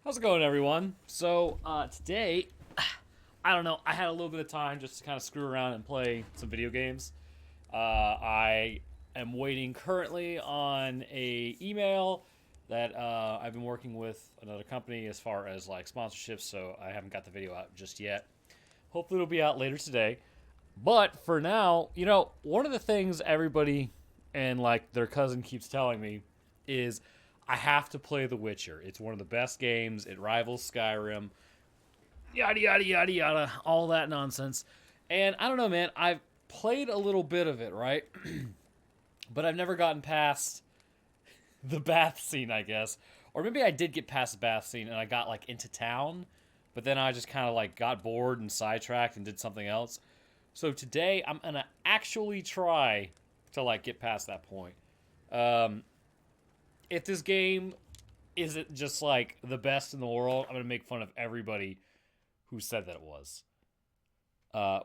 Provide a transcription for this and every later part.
How's it going, everyone? So, today, I don't know, I had a little bit of time just to kind of screw around and play some video games. I am waiting currently on a email that I've been working with another company as far as like sponsorships, so I haven't got the video out just yet. Hopefully it'll be out later today. But for now, one of the things everybody and like their cousin keeps telling me is I have to play The Witcher. It's one of the best games. It rivals Skyrim. Yada yada yada yada, all that nonsense. And I don't know, man. I've played a little bit of it, right? But I've never gotten past the bath scene, I guess. Or maybe I did get past the bath scene and I got like into town, but then I just kind of like got bored and sidetracked and did something else. So today I'm gonna actually try to like get past that point. If this game isn't just like the best in the world, I'm gonna make fun of everybody who said that it was,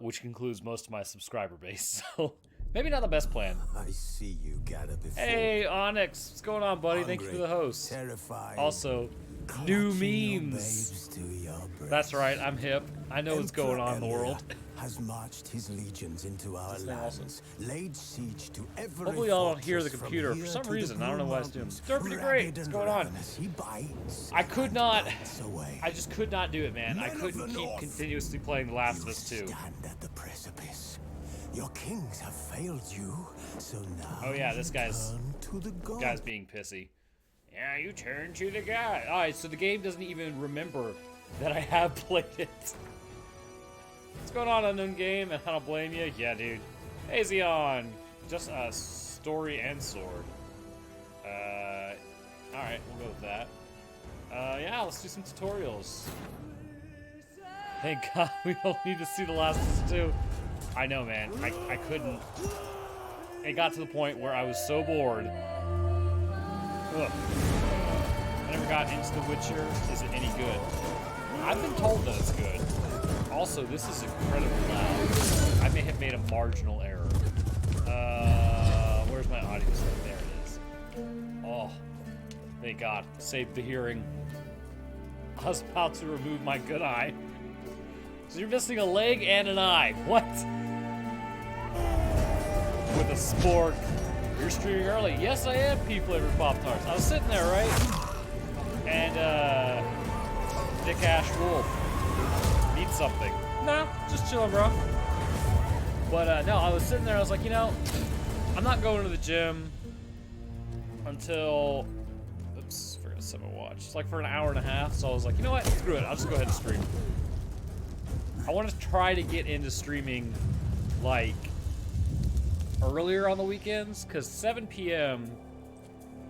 which includes most of my subscriber base. So maybe not the best plan. I see you gather before. Hey Onyx, what's going on, buddy? Thank you for the host. Also, new memes. That's right, I'm hip. I know what's going on in the world. Has marched his legions into our lands, laid siege to every. Hopefully y'all don't hear the computer for some reason. I don't know why it's doing. Derpity great. What's going on? I could not. I just could not do it, man. I couldn't keep continuously playing The Last of Us 2. Stand at the precipice. Your kings have failed you, so now. Oh yeah, this guy's to the guy's being pissy. Yeah, you turn to the guy. All right, so the game doesn't even remember that I have played it. What's going on, unknown game? And I don't blame you. Yeah, dude. Hey, Xeon. Just a story and sword. Alright, we'll go with that. Yeah, let's do some tutorials. Thank God we don't need to see The Last of Us 2. I know, man. I couldn't. It got to the point where I was so bored. Ugh. I never got into The Witcher. Is it any good? I've been told that it's good. Also, this is incredibly loud. I may have made a marginal error. Where's my audio set? There it is. Oh, thank God. Saved the hearing. I was about to remove my good eye. So you're missing a leg and an eye. What? With a spork. You're streaming early. Yes, I am, P-flavored Pop-Tarts. I was sitting there, right? And, Dick Ash Wolf. Need something. Nah, just chilling, bro. But no, I was sitting there, I was like, I'm not going to the gym until, oops, forgot to set my watch. It's like for an hour and a half, so I was like, you know what, screw it, I'll just go ahead and stream. I want to try to get into streaming, like, earlier on the weekends, because 7 p.m.,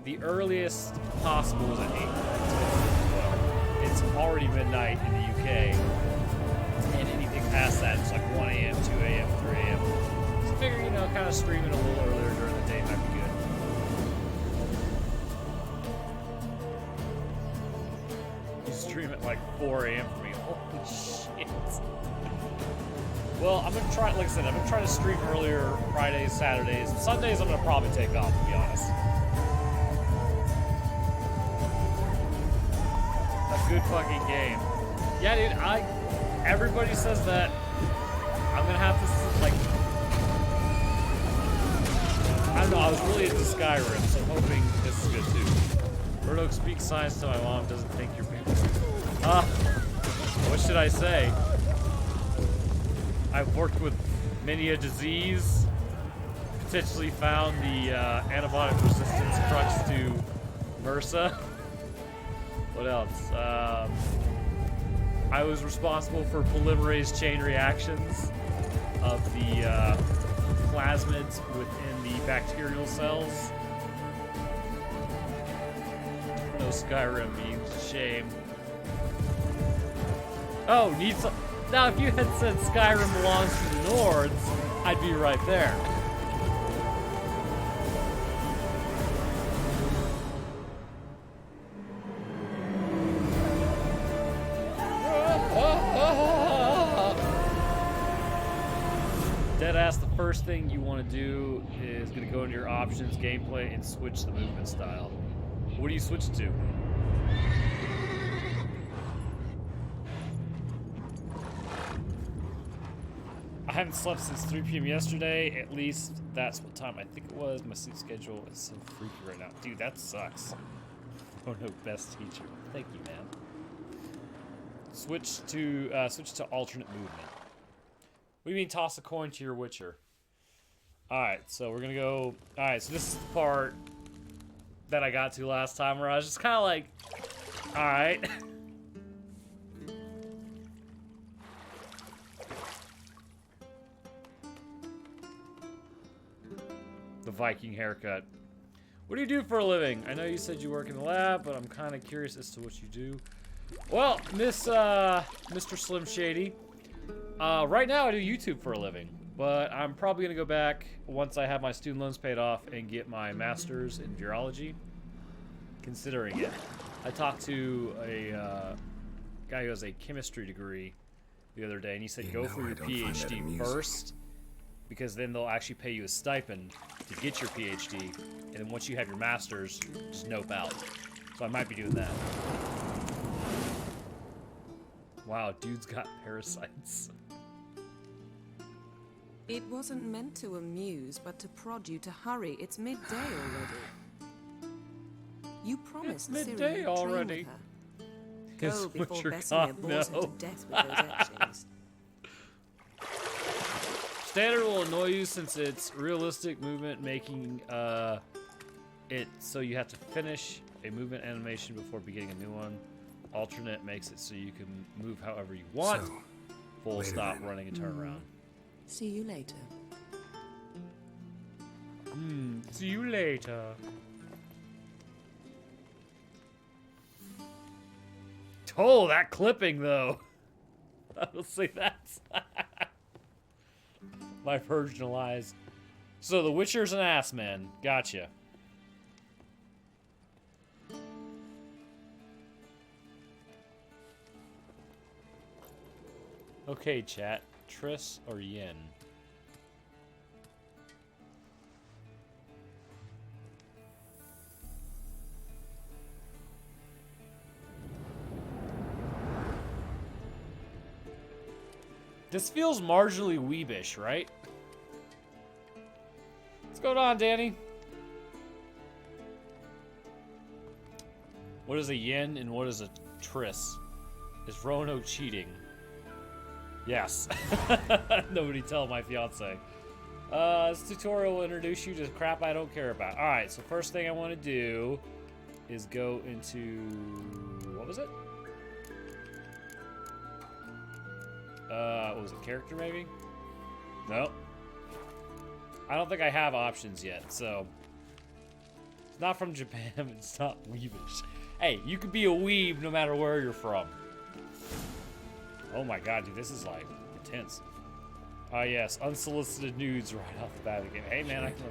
the earliest possible is at 8. It's already midnight in the UK, and anything past that is like 1 a.m., 2 a.m., 3 a.m. So I figure, kind of streaming a little earlier during the day might be good. You stream at like 4 a.m. for me. Holy shit. Well, I'm going to try, like I said, I'm going to try to stream earlier Fridays, Saturdays. Sundays I'm going to probably take off, to be honest. Good fucking game. Yeah, dude, everybody says that. I'm gonna have to, like, I don't know, I was really into Skyrim, so I'm hoping this is good too. Roanoke speaks science to my mom, doesn't think you're people. What should I say? I've worked with many a disease, potentially found the antibiotic resistance crux to MRSA. What else? I was responsible for polymerase chain reactions of the plasmids within the bacterial cells. No Skyrim memes, shame. Oh, need some. Now, if you had said Skyrim belongs to the Nords, I'd be right there. Deadass, the first thing you want to do is going to go into your options, gameplay, and switch the movement style. What do you switch to? I haven't slept since 3 p.m. yesterday. At least that's what time I think it was. My sleep schedule is so freaky right now. Dude, that sucks. Oh no, best teacher. Thank you, man. Switch to alternate movement. What do you mean toss a coin to your Witcher? Alright, so we're gonna go... Alright, so this is the part that I got to last time where I was just kind of like... Alright. The Viking haircut. What do you do for a living? I know you said you work in the lab, but I'm kind of curious as to what you do. Well, Mr. Slim Shady, right now I do YouTube for a living, but I'm probably gonna go back once I have my student loans paid off and get my master's in virology. Considering it. I talked to a guy who has a chemistry degree the other day, and he said go for your PhD first, because then they'll actually pay you a stipend to get your PhD, and then once you have your master's, just nope out. So I might be doing that. Wow, dude's got parasites. It wasn't meant to amuse, but to prod you to hurry. It's midday already. You promised It's Ciri midday you'd already. train with her. Guess Go before what you're Bessimir gonna bores her know. to death with those etchings. Standard will annoy you since it's realistic movement, making it so you have to finish a movement animation before beginning a new one. Alternate makes it so you can move however you want. So, Full later stop then. running and turn around. See you later. See you later. Oh, that clipping though. I will say that's my virginal eyes. So the Witcher's an ass man. Gotcha. Okay, chat. Triss or Yin? This feels marginally weebish, right? What's going on, Danny? What is a yin and what is a Triss? Is Roanoke cheating? Yes. Nobody tell my fiance. This tutorial will introduce you to crap I don't care about. Alright, so first thing I want to do is go into... What was it? What was it? Character, maybe? Nope. I don't think I have options yet, so... It's not from Japan, it's not weebish. Hey, you could be a weeb no matter where you're from. Oh my god, dude, this is like intense. Yes, unsolicited nudes right off the bat of the game. Hey man, I can...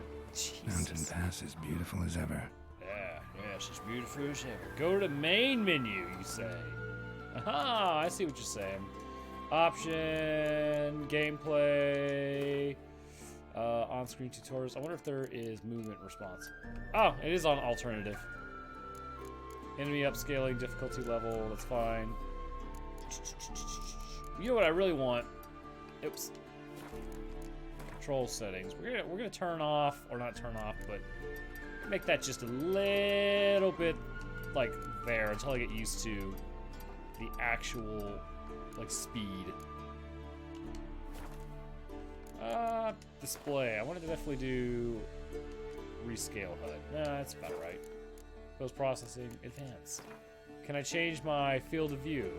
Mountain Jesus. Pass is beautiful as ever. Yeah, she's beautiful as ever. Go to the main menu, you say. Aha, I see what you're saying. Option, gameplay, on-screen tutorials. I wonder if there is movement response. Oh, it is on alternative. Enemy upscaling, difficulty level, that's fine. You know what I really want? Oops. Control settings. We're gonna turn off, or not turn off, but make that just a little bit like there until I get used to the actual like speed. Display. I wanted to definitely do rescale HUD. Nah, that's about right. Post processing, advanced. Can I change my field of view?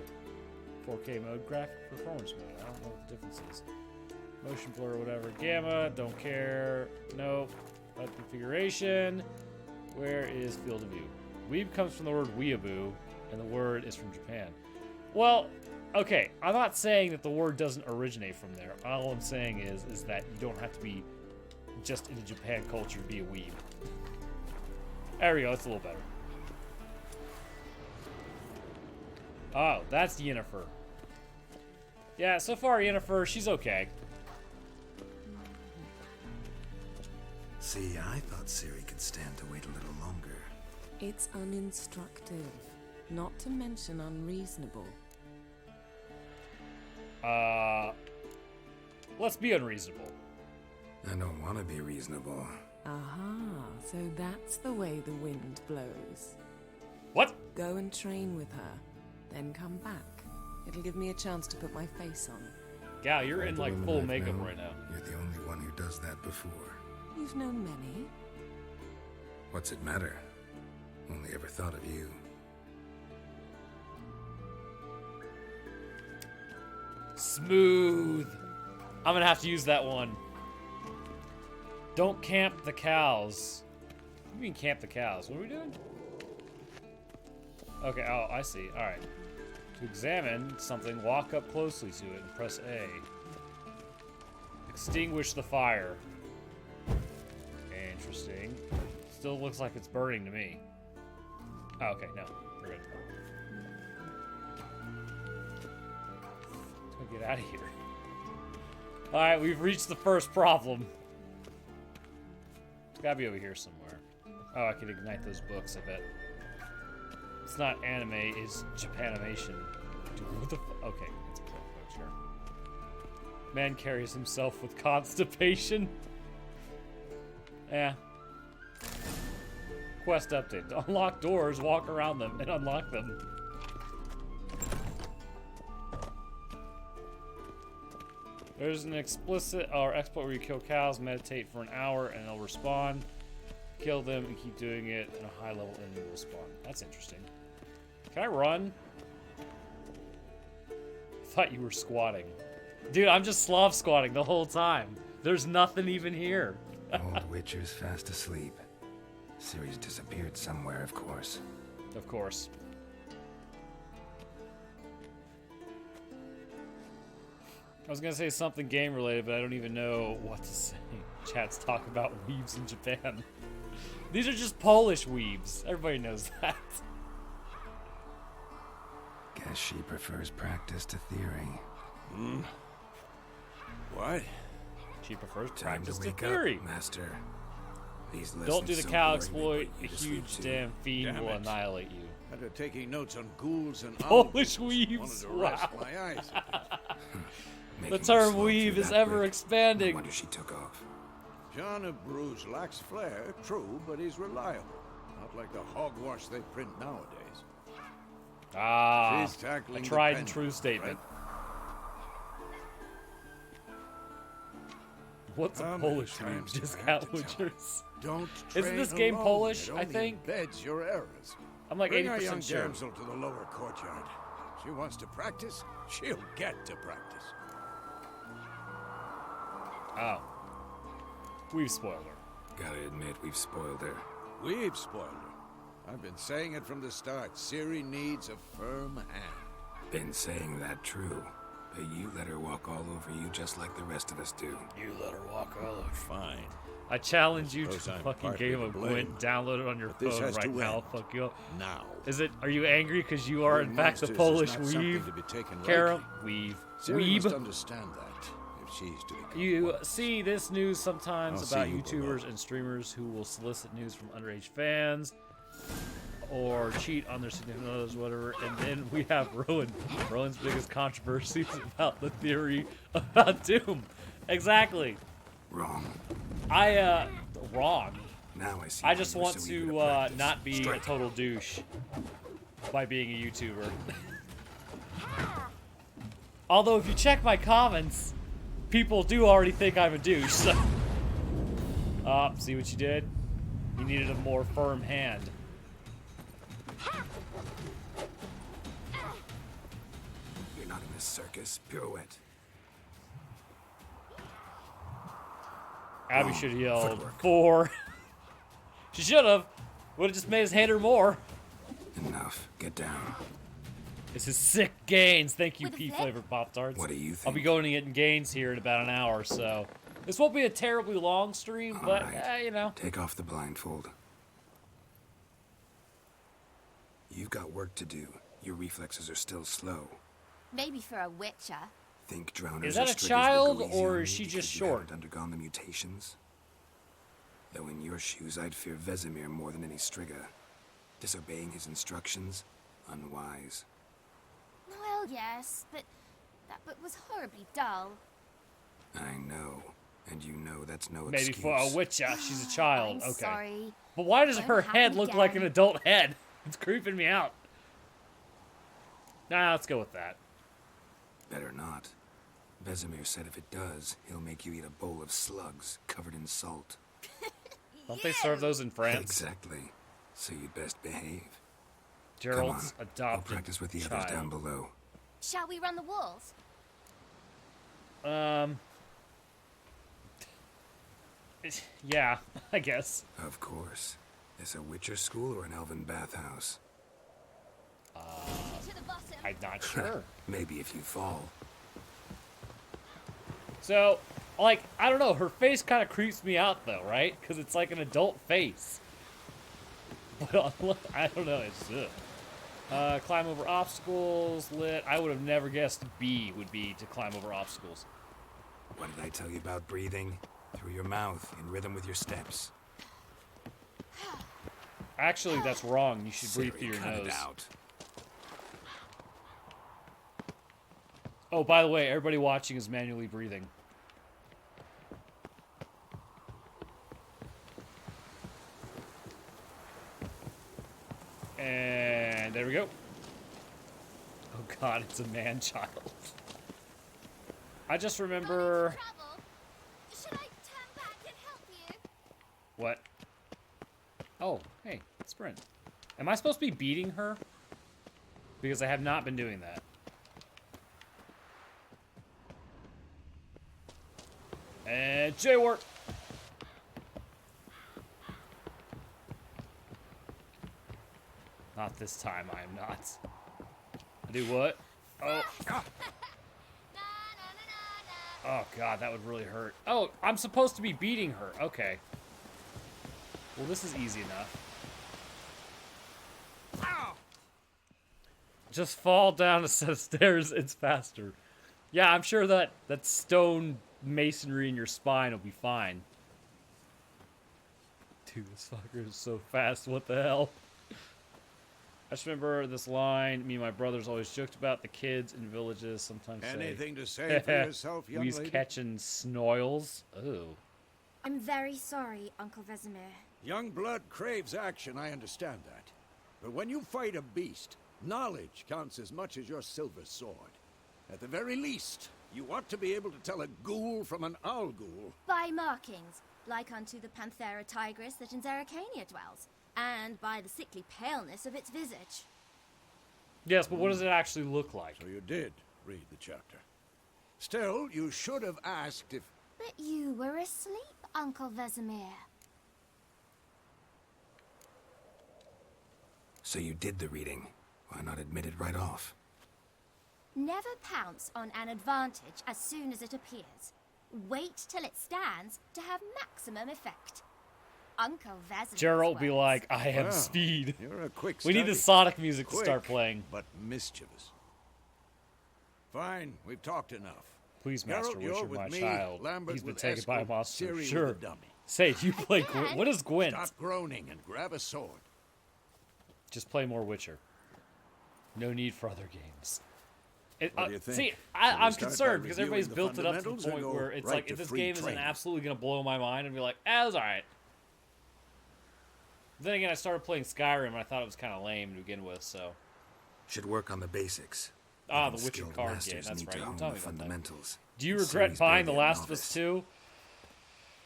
4K mode, graphic performance mode. I don't know what the difference is. Motion blur, whatever. Gamma, don't care. Nope. HUD configuration. Where is field of view? Weeb comes from the word weeaboo, and the word is from Japan. Well, okay, I'm not saying that the word doesn't originate from there. All I'm saying is that you don't have to be just into Japan culture to be a weeb. There we go, that's a little better. Oh, that's Yennefer. Yeah, so far Yennefer, she's okay. See, I thought Ciri could stand to wait a little longer. It's uninstructive, not to mention unreasonable. Let's be unreasonable. I don't want to be reasonable. Aha, so that's the way the wind blows. What? Go and train with her, then come back. It'll give me a chance to put my face on. Gal, you're in like full makeup right now. You're the only one who does that before. You've known many. What's it matter? Only ever thought of you. Smooth. I'm gonna have to use that one. Don't camp the cows. What do you mean camp the cows? What are we doing? Okay, oh, I see. Alright. To examine something, walk up closely to it and press A. Extinguish the fire. Interesting. Still looks like it's burning to me. Oh, okay, no. We're good. Let's go get out of here. Alright, we've reached the first problem. It's gotta be over here somewhere. Oh, I can ignite those books, I bet. It's not anime, it's Japanimation. Dude, what the okay, it's a book, sure. Man carries himself with constipation. Yeah. Quest update. To unlock doors, walk around them, and unlock them. There's an explicit or exploit where you kill cows, meditate for an hour, and they'll respawn. Kill them and keep doing it, and a high level enemy will spawn. That's interesting. Can I run? I thought you were squatting. Dude, I'm just Slav squatting the whole time. There's nothing even here. Old Witcher's fast asleep. Ciri's disappeared somewhere, of course. Of course. I was gonna say something game related, but I don't even know what to say. Chat's talk about weebs in Japan. These are just Polish weebs. Everybody knows that. Guess she prefers practice to theory. What? She prefers Time to practice to wake theory. up, Master. These Don't do the lessons so cow boring, exploit. they A put you to huge sleep, too. damn fiend Damn will it. annihilate you. After taking notes on ghouls and Polish owls, weaves, wanted to rest wow. my eyes. The Making you term slog weave through is that ever quick. No expanding. wonder she took off. John of Bruges lacks flair, true, but he's reliable. Not like the hogwash they print nowadays. Ah, She's tackling a the tried and pen, true statement. right? What's a How many Polish weave? times do I Discount have to tell witchers. Don't Isn't train this game alone. Polish? It I only think. embeds your errors. I'm like Bring our young 80% sure. damsel to the lower courtyard. She wants to practice, she'll get to practice. Oh. We've spoiled her. Gotta admit, we've spoiled her. We've spoiled her. I've been saying it from the start. Ciri needs a firm hand. Been saying that true. But you let her walk all over you just like the rest of us do. You let her walk all over. Fine. I challenge you to Suppose I'm fucking partly game to of blame. Gwent, download it on your But this phone has right to now. end. Fuck you up. Now. Is it? Are you angry because you are in fact the Monsters is Polish not something weave? to be taken Kara, lightly. weave. Ciri must Weeb. understand that if she's to become You one. see this news sometimes I'll see about you YouTubers below. and streamers who will solicit news from underage fans or cheat on their significant others, whatever. And then we have Rowan. Rowan's biggest controversies about the theory about Doom. Exactly. Wrong. Wrong. Now I see. I why just you were want so eager to practice. not be Strike. a total douche by being a YouTuber. Although if you check my comments, people do already think I'm a douche. So. See what you did? You needed a more firm hand. You're not in this circus. Pirouette. Abby should have yelled Footwork. 4. She should have. Would have just made us hate her more. Enough. Get down. This is sick gains. Thank you, With a pea flip? flavored Pop Tarts. What do you I'll be think? going to get gains here in about an hour, so this won't be a terribly long stream, but Alright. you know. Take off the blindfold. You've got work to do. Your reflexes are still slow. Maybe for a witcher. Think drowners Is that or a striggers will child, go easy or on is you she because just you short? haven't undergone the mutations. Though in your shoes, I'd fear Vesemir more than any Strigger. Disobeying his instructions, unwise. Well, yes, but that book was horribly dull. I know. And you know that's no Maybe excuse. for a witcher, she's a child. I'm okay. sorry. But why does Don't her happen head look like an again. adult head? It's creeping me out. Nah, let's go with that. Better not. Vesemir said if it does, he'll make you eat a bowl of slugs covered in salt. Don't they serve those in France? Exactly. So you'd best behave. Gerald's Come on. adopted I'll practice with the others down child. below. Shall we run the walls? Yeah, I guess. Of course. Is a Witcher school or an elven bathhouse? To the bottom. I'm not sure. Maybe if you fall. So, like, I don't know. Her face kind of creeps me out, though, right? Because it's like an adult face. But I don't know. It's climb over obstacles. Lit. I would have never guessed B would be to climb over obstacles. What did I tell you about breathing? Through your mouth, in rhythm with your steps. Actually, that's wrong. You should breathe Siri, through your cut nose. it out. Oh, by the way, everybody watching is manually breathing. And there we go. Oh god, it's a man-child. I just remember... Trouble. Should I turn back and help you? What? Oh, hey, sprint. Am I supposed to be beating her? Because I have not been doing that. And jaywalk. Not this time, I am not. Do what? Oh. Oh god, that would really hurt. Oh, I'm supposed to be beating her. Okay. Well, this is easy enough. Just fall down a set of stairs, it's faster. Yeah, I'm sure that stone masonry in your spine will be fine. Dude, this fucker is so fast, what the hell? I just remember this line, me and my brothers always joked about the kids in villages sometimes Anything to say for yourself, young We's lady? catching snoils. Ooh. I'm very sorry, Uncle Vesemir. Young blood craves action, I understand that. But when you fight a beast, knowledge counts as much as your silver sword. At the very least, you ought to be able to tell a ghoul from an owl ghoul. By markings, like unto the Panthera tigris that in Zeracania dwells, and by the sickly paleness of its visage. Yes, but what does it actually look like? So you did read the chapter. Still, you should have asked if... But you were asleep, Uncle Vesemir. So you did the reading. Why not admit it right off? Never pounce on an advantage as soon as it appears. Wait till it stands to have maximum effect. Uncle Vesemir's Gerald will be words. like, I have Wow, speed. You're a quick We need the study. Sonic music to Quick, start playing. but mischievous. Fine, we've talked enough. Please, Master Geralt, you're Witcher, with my me, child. Lambert He's been with taken by a escort, monster. Ciri with Sure. the dummy. Say, do you play Gwent? What is Gwent? Stop groaning and grab a sword. Just play more Witcher. No need for other games. What do you think? See, Should I'm we start concerned by because reviewing everybody's the built it up to the fundamentals or point go where it's right like, to if this free game isn't training? absolutely going to blow my mind, and be like, it's alright. Then again, I started playing Skyrim, and I thought it was kind of lame to begin with, so... Should work on the basics. Ah, Even the Witcher skilled card game, masters that's need right, to you hone told me the about that. fundamentals. Do you And regret Ciri's buying The barely a Last of Us novice. 2?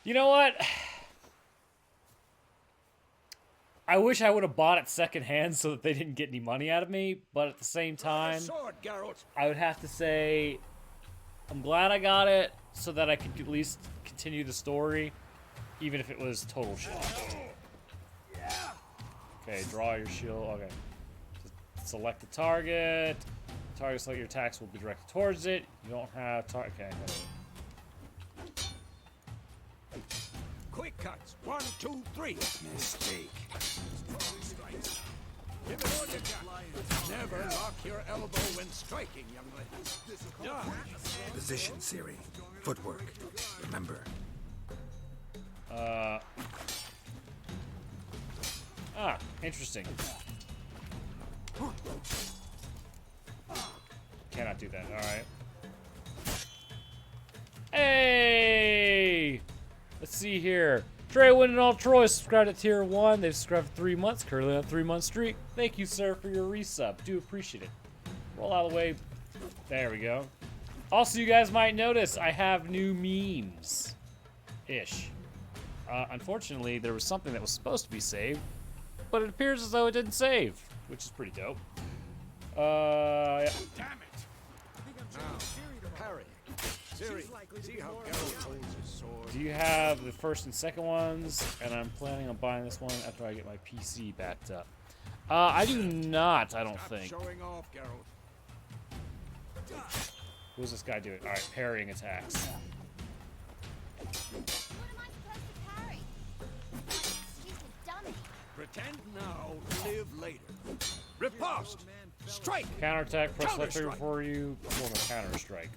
You know what? I wish I would have bought it secondhand so that they didn't get any money out of me, but at the same time, Sword, Geralt. I would have to say I'm glad I got it so that I could at least continue the story, even if it was total shit. Okay, draw your shield. Okay. Just select the target. Target, select your attacks will be directed towards it. You don't have target. Okay. Quick cuts. 1, 2, 3. Mistake. Give it all you got. Never lock your elbow when striking, young lady. Dodge. Position, Ciri. Footwork. Remember. Interesting. Cannot do that. All right. Hey! see here. Trey Winning All Troy subscribed at tier 1. They've subscribed for 3 months, currently on a 3-month streak. Thank you, sir, for your resub. Do appreciate it. Roll out of the way. There we go. Also, you guys might notice I have new memes. Ish. Unfortunately, there was something that was supposed to be saved, but it appears as though it didn't save, which is pretty dope. Yeah. Damn it! Now, Harry. Siri, see how Geralt holds his sword? Do you have the first and second ones? And I'm planning on buying this one after I get my PC backed up. I do not, I don't think. Showing off, Geralt. What's this guy doing? Alright, parrying attacks. What am I supposed to parry? Stupid dummy. Pretend now, live later. Riposte! Strike! Counterattack, press left trigger Counter-strike. for you, perform a counter strike.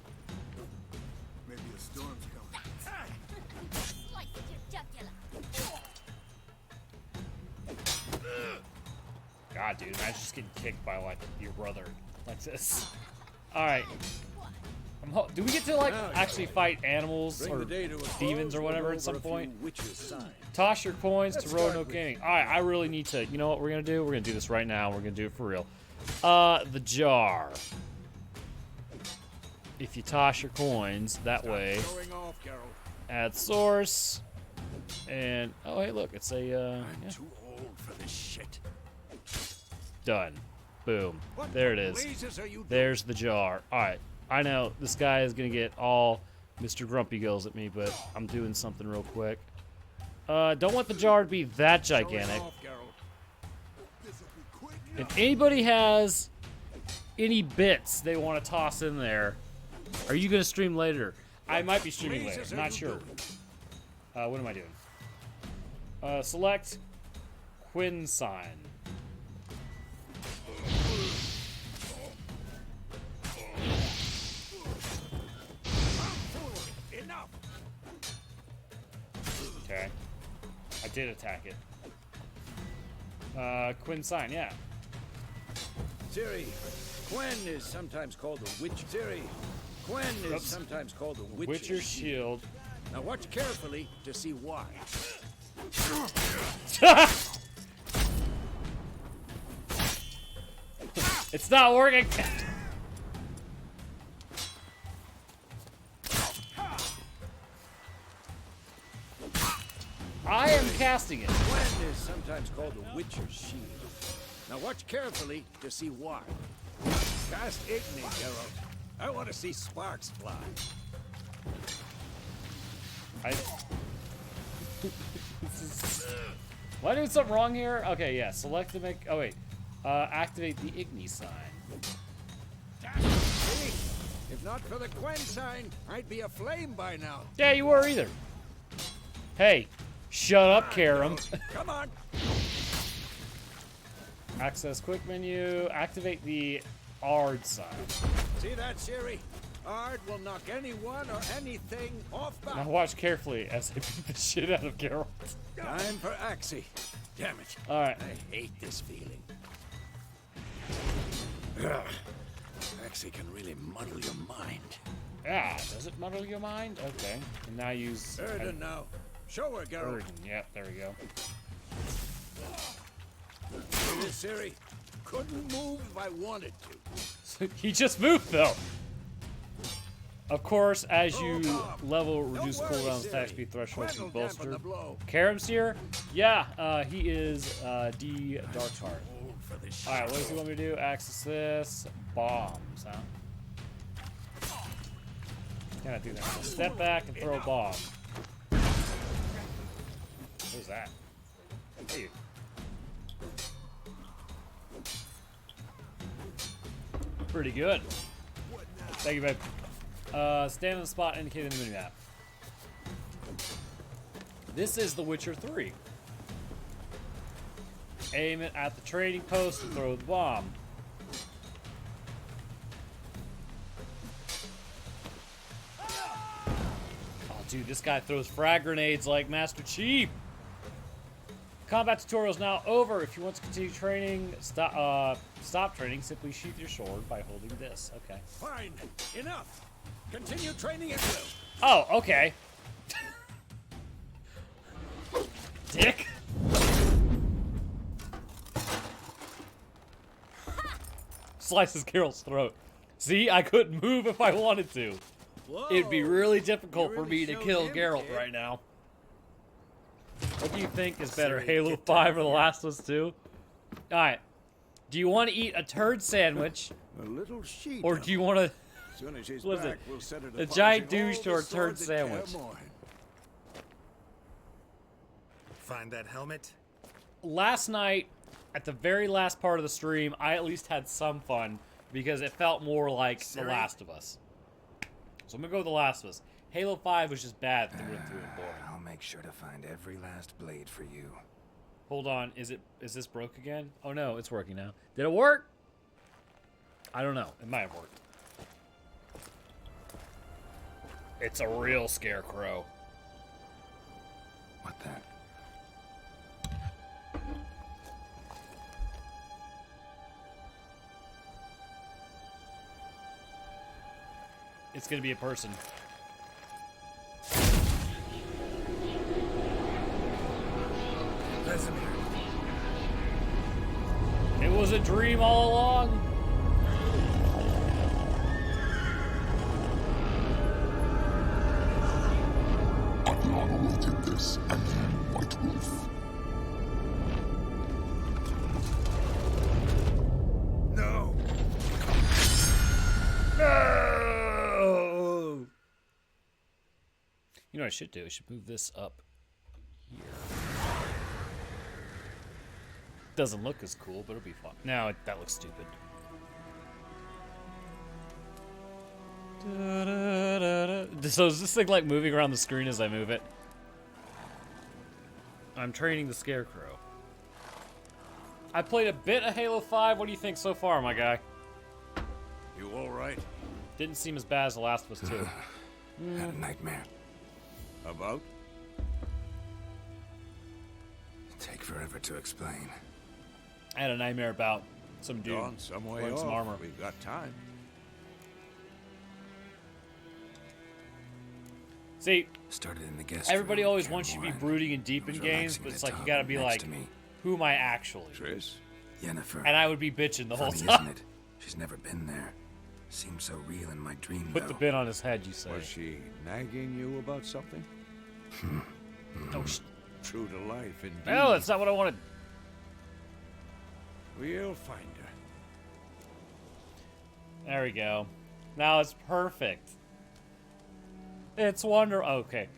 Maybe a storm's coming. Slice your jugular. God, dude, imagine just getting kicked by, like, your brother. Like this. Alright. Do we get to, like, actually fight animals Bring or the day to a demons close, or whatever we'll at some go over a point? few witches' signs. Toss your coins Let's to start Roanoke with- Gaming. Alright, I really need to, you know what we're gonna do? We're gonna do this right now. We're gonna do it for real. The jar. If you toss your coins that way, Showing off, Geralt. add source, and oh hey, look, it's a I'm yeah, too old for this shit. done. Boom. What There it the is. blazes are you doing? There's the jar. All right, I know this guy is gonna get all Mr. Grumpy Gills at me, but I'm doing something real quick. Don't want the jar to be that Showing gigantic. off, Geralt. If anybody has any bits they want to toss in there, are you gonna stream later? I might be streaming later. blazes are Not you sure. doing? What am I doing? Select Quinn sign. Enough! Okay. I did attack it. Quinn sign, yeah. Siri, Quen is sometimes called a witch. Siri, Quen is Oops. sometimes called a witch's Witcher's shield. Now watch carefully to see why. It's not working. I am casting it. Quen is sometimes called a witcher's shield. Now watch carefully to see why. Cast Igni, Geralt. I want to see sparks fly. Am I doing something wrong here? Okay, yeah. Select to make. Oh wait. Activate the Igni sign. See? If not for the Quen sign, I'd be aflame by now. Yeah, you were either. Hey, shut up, Karam. Come on. Access quick menu. Activate the Ard sign. See that, Siri? Ard will knock anyone or anything off Now balance. watch carefully as I beat the shit out of Geralt. Time for Axie. Damn it. All right. I hate this feeling. Ugh. Axie can really muddle your mind. Ah, does it muddle your mind? Okay. And now use. Erden now. Show her, Geralt. Erden. Yep, there we go. See this, Siri? Couldn't move if I wanted to. He just moved though. Of course, as you level, reduce Don't worry, cooldown, Siri. attack speed thresholds, Quen and will dampen bolster. the blow. Karam's here? Yeah, he is D Darkheart. Old for this Alright, shit. what does he want me to do? Access this. Bombs, huh? Can I do that? Step back and throw a bomb. What was that? Hey. Pretty good. Thank you, babe. Stand on the spot indicated in the minimap. This is The Witcher 3. Aim it at the trading post and throw the bomb. Oh, dude, this guy throws frag grenades like Master Chief. Combat tutorial's now over. If you want to continue training, stop training. Simply sheath your sword by holding this. Okay. Fine. Enough. Continue training at will. Oh, okay. dick. Slices Carol's throat. See, I couldn't move if I wanted to. Whoa, It'd be really difficult you for really me to showed kill him, Geralt kid. right now. What do you think is better, Silly Halo kid 5 or down The here. Last of Us 2? Alright. Do you want to eat a turd sandwich, A little sheet. or do you want to... As soon as she's what is back, it? we'll set her to A polishing giant all douche the or a turd swords at Kaer sandwich? Morhen. Find that helmet? Last night, at the very last part of the stream, I at least had some fun, because it felt more like The Siri? Last of Us. So I'm going to go with The Last of Us. Halo 5 was just bad through and through and boring. I'll make sure to find every last blade for you. Hold on, is this broke again? Oh no, it's working now. Did it work? I don't know. It might have worked. It's a real scarecrow. What the? It's gonna be a person. Vesemir. It was a dream all along. Adriana did this, and you, White Wolf. No! No! You know what I should do? I should move this up here. Doesn't look as cool, but it'll be fun. No, that looks stupid. So is this thing like moving around the screen as I move it? I'm training the scarecrow. I played a bit of Halo 5. What do you think so far, my guy? You all right? Didn't seem as bad as The Last of Us 2. Had a nightmare. About? Take forever to explain. I had a nightmare about some dude Gone some way wearing off. some armor. We've got time. See, Started in the guest everybody room always at wants you to be Kaer Morhen. brooding and deep I was in games, relaxing but in it's the like you tub gotta be next like, to me. who am I actually? Triss? Yennefer. And I would be bitching the whole Funny, time. isn't it? She's never been there. Seems so real in my dream, Put though. the bin on his head, you say. Was she nagging you about something? Oh, True to life, indeed. no, that's not what I wanted. We'll find her. There we go. Now it's perfect. It's wonderful. Okay.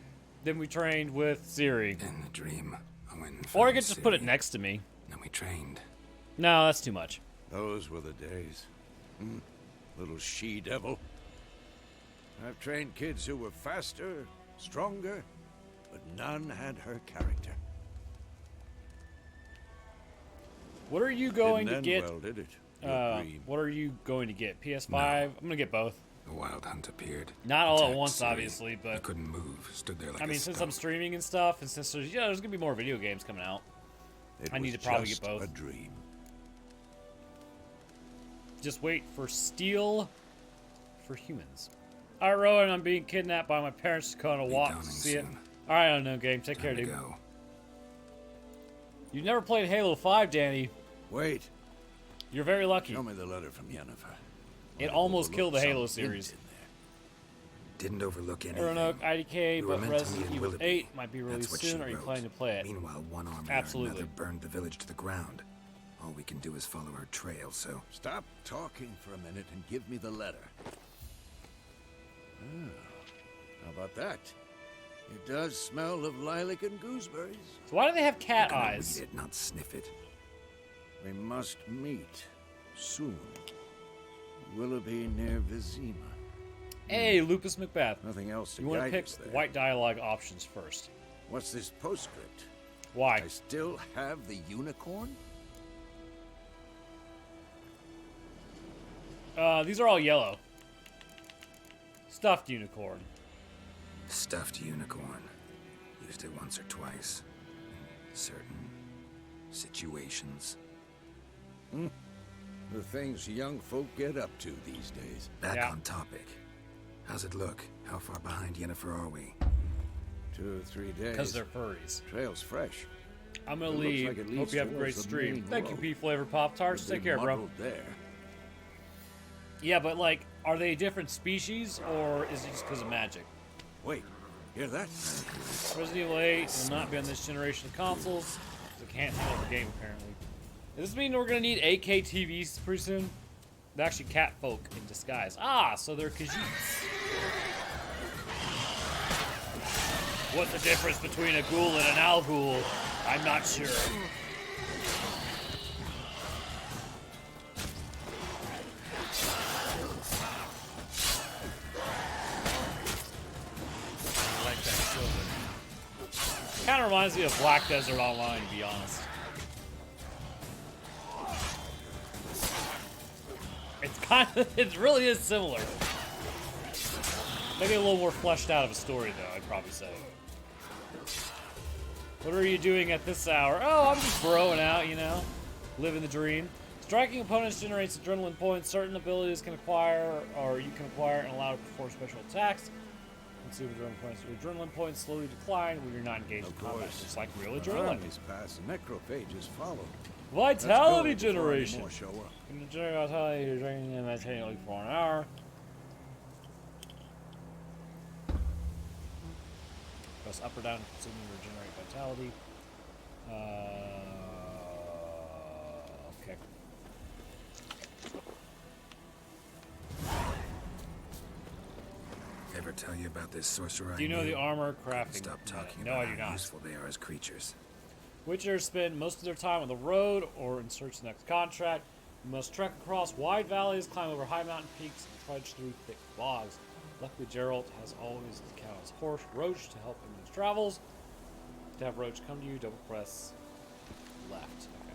Then we trained with Siri. In the dream, I went and Or I found could just put it Ciri. next to me. Then we trained. No, that's too much. Those were the days. Little she-devil. I've trained kids who were faster, stronger, but none had her character. What are you going to Didn't get? end well, did it? Your dream. What are you going to get? PS5? I'm gonna get both. The wild hunt appeared. Not all at Attacked once, Ciri. obviously, I but couldn't move. Stood there like I a mean, since I'm stump. streaming and stuff, and since there's gonna be more video games coming out, It I need was to probably just get both. a dream. just wait for Steel for Humans. Alright, Rowan, I'm being kidnapped by my parents to go on a walk to dawning see it. soon. Alright, I don't know, game. Take care, Time to dude. go. You've never played Halo 5, Danny. Wait. You're very lucky. Show me the letter from Yennefer. It I've almost killed the overlooked Halo some hint series. in there. Didn't overlook anything. Roanoke, IDK, We were but meant to meet Resident in Evil Willoughby. 8 might be That's released what soon. she Are you wrote. planning to play it? Meanwhile, one army Absolutely. or another burned the village to the ground. All we can do is follow her trail, so... Stop talking for a minute and give me the letter. How about that? It does smell of lilac and gooseberries. So why do they have cat Gonna eyes? read it, not sniff it. We must meet soon. Willoughby near Vizima. Hey, Lupus Macbeth. Nothing else to You want to guide pick us there. white dialogue options first. What's this postscript? Why? I still have the unicorn? These are all yellow. Stuffed unicorn. Stuffed unicorn. Used it once or twice. In certain situations. The things young folk get up to these days. Back Yeah. on topic. How's it look? How far behind Yennefer are we? 2 or 3 days. Because they're furries. Trail's fresh. I'm gonna It looks leave. like it Hope leads you have a great towards the stream. main Thank you, road. P Flavor Pop Tarts. The Take big care, bro. muddle There. Yeah, but like, are they different species, or is it just because of magic? Wait, hear that? Resident Evil 8 will not be on this generation of consoles, because it can't handle the game, apparently. Does this mean we're gonna need 8K TVs pretty soon? They're actually cat folk in disguise. Ah, so they're Khajiits. What's the difference between a ghoul and an al ghoul? I'm not sure. I like that silver. Kind of reminds me of Black Desert Online, to be honest. It's kind of, it really is similar. Maybe a little more fleshed out of a story, though, I'd probably say. What are you doing at this hour? Oh, I'm just broing out, you know? Living the dream. Striking opponents generates adrenaline points. Certain abilities can acquire, or you can acquire and allow to perform special attacks. Consume adrenaline points. Your adrenaline points slowly decline when you're not engaged in combat. Just like real adrenaline. Armies pass, necrophages followed. Vitality Let's go before any generation. more show up. Can you generate vitality? You're draining and maintaining at least for an hour. Press up or down to consume or regenerate vitality. Okay. Ever tell you about this sorcerer? Do you know the armor crafting? Stop talking No, about I do how not. useful they are as creatures. Witchers spend most of their time on the road or in search of the next contract. You must trek across wide valleys, climb over high mountain peaks, and trudge through thick bogs. Luckily, Geralt has always the Count's horse, Roach, to help him in his travels. To have Roach come to you, double press left. Okay.